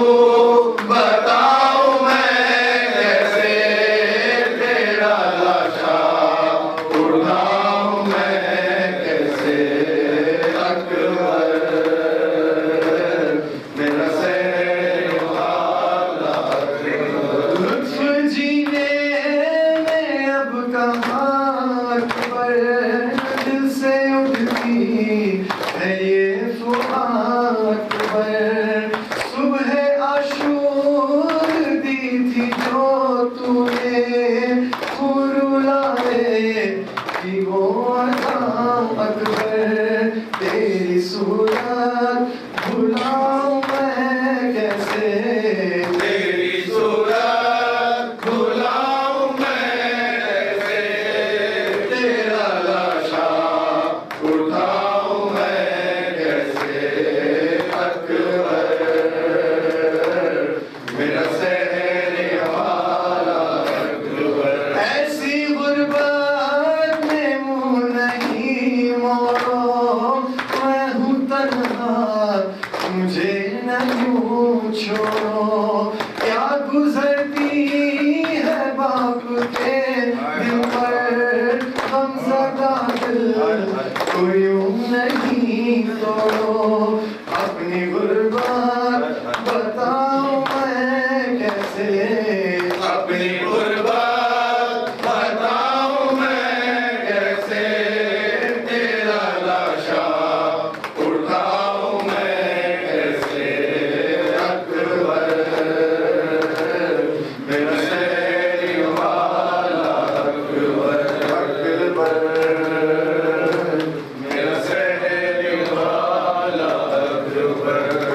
بتاؤں میں کیسے تیرا لاشا اٹھاؤں میں کیسے اکبر میرا سہری والا اکبر لطف جینے میں اب کہاں اکبر دل سے اٹھتی ہے یہ فؤاد اکبر صبح عاشور دی تھی جو تو نے لائے کہ وہ عطا اکبر تیری صورت بھلاؤں میں کیسے تیری صورت بھلاؤں میں کیسے تیرا لاشا اٹھاؤں میں کیسے اکبر میرا سہری والا اکبر ایسی غربت میں منہ نہیں موڑو میں ہوں تنہا مجھے نہ یوں چھوڑو کیا گزرتی ہے باپ کے دل پر غمزدہ دل کو یوں نہیں توڑو اپنی غربت بتاؤں میں کیسے اپنی غربت بتاؤں میں کیسے تیرا لاشا اٹھاؤں میں کیسے اکبر میرا سہری والا اکبر اکبر میرا سہری والا اکبر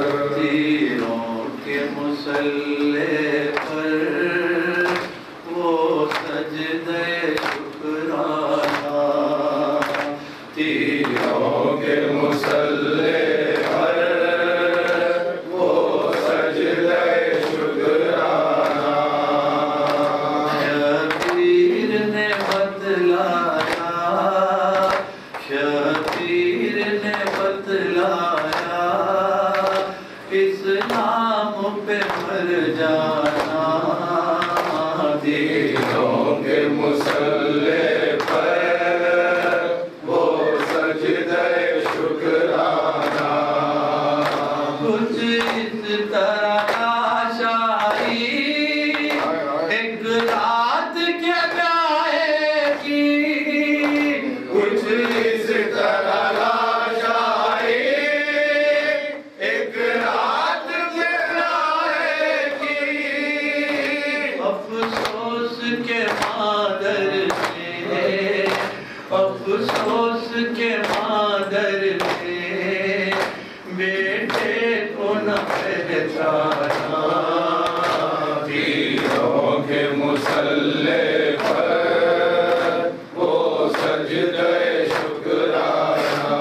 مسلے پر وہ سجدہ شکرانہ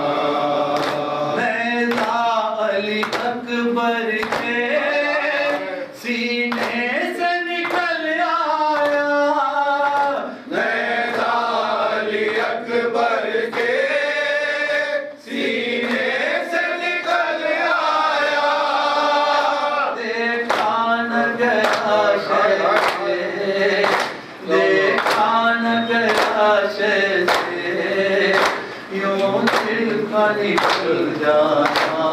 نیزہ علی اکبر کے سینے سے نکل آیا نیزہ علی اکبر کے سینے سے نکل آیا دیکھا نہ گیا شے دیکھا نہ گیا شے یوں دل کا نکل جانا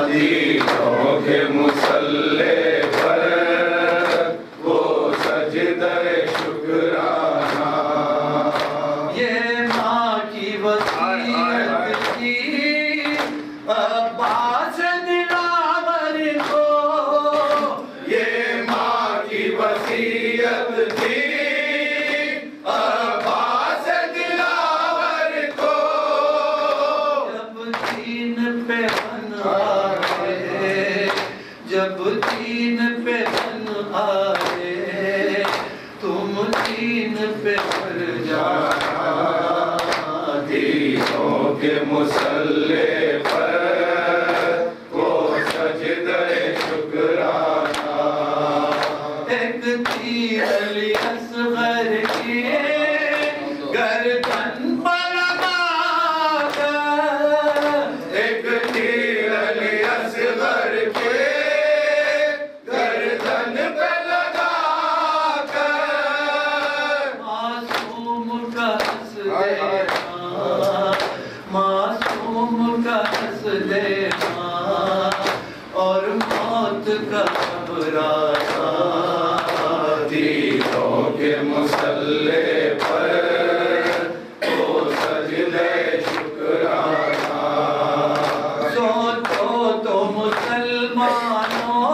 دیدوں کے مسلے پر وہ سجدہ شکرانہ یہ ماں کی وصیت تھی عباس دلاور کو یہ ماں کی وصیت تھی عباس دلاور کو جب دین پہ بن آئے جب دین پہ بن آئے تم دین پہ بھر جانا دیدوں کے مسلے پر وہ سجدہ شکرانہ ایک تیر علی اصغر کی گردن پر لگا کر ایک تیر علی اصغر کے گردن پہ لگا کر معصوم کا ہنس دینا معصوم کا ہنس دینا اور موت کا گھبرانا دیدوں کے مسلے پر وہ سجدہ شکرانہ سوچو تو مسلمانوں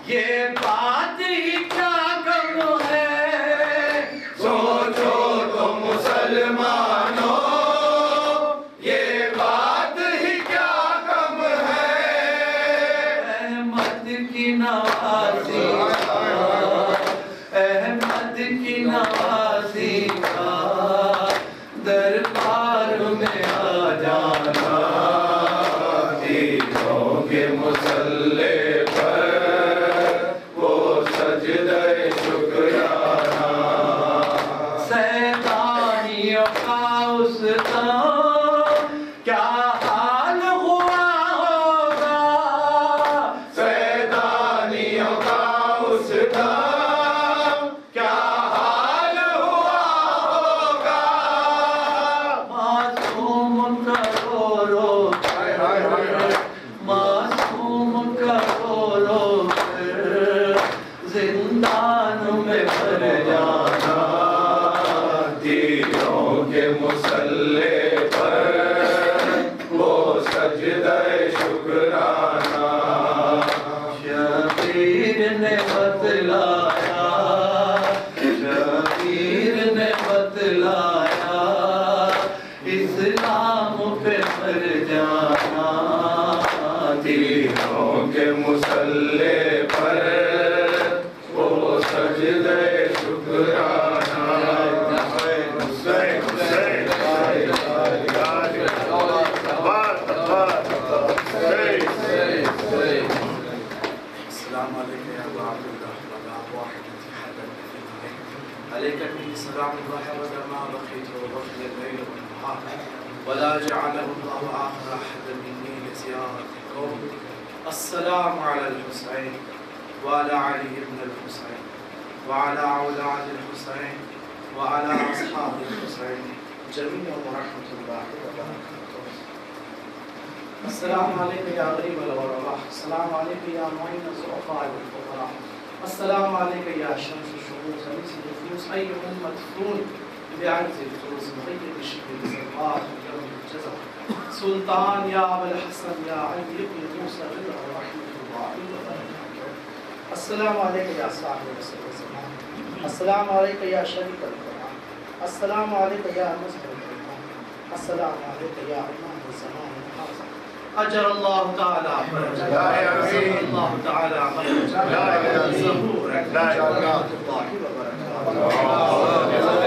یہ بات ہی کیا غم ہے سوچو تو مسلمانوں یہ بات ہی کیا غم ہے احمد کی نوازی کا احمد کی نوازی کا دربار میں آ جانا دیدوں کے مسلے پر وہ سجدہ شکرانہ سیدانیوں کا اس دم کیا حال ہوا ہوگا سیدانیوں کا اس دم کیا حال ہوا ہوگا معصوم کا رو رو معصوم کا رو رو کر زندان میں بھر جانا دیدوں کے مسلے پر وہ سجدہ شکرانہ شبیر نے بتلایا شبیر نے بتلایا اسلام پہ مر جانا دیدوں کے مسلے پر وہ سجدہ شکرانہ السلام عليك يا ابا عبد الله ولا واحد حدا عليك مني سلام الله ابدا ما بقيت وبقي الليل والنهار ولا جعله الله اخر احد مني لزيارتكم السلام على الحسين وعلى علي بن الحسين وعلى اولاد الحسين وعلى اصحاب الحسين جميعا ورحمه الله وبركاته السلام عليك يا غريب الغرباء السلام عليك يا معين الضعفاء والفقراء السلام عليك يا شمس الشموس انيس النفوس اي مدفون بعرض الفلوس مغيب الشكل الزرقاء يوم الجزاء سلطان يا ابا الحسن يا علي بن موسى رضا ورحمه الله وبركاته السلام عليك يا صاحب الرسول والزمان السلام عليك يا شريك القرآن السلام عليك يا مصدر القرآن السلام عليك يا امام الزمان الحاضر أجر الله تعالى فرجك آمين. الله تعالى عملك آمين. ظهورك آمين. ورحمة الله وبركاته.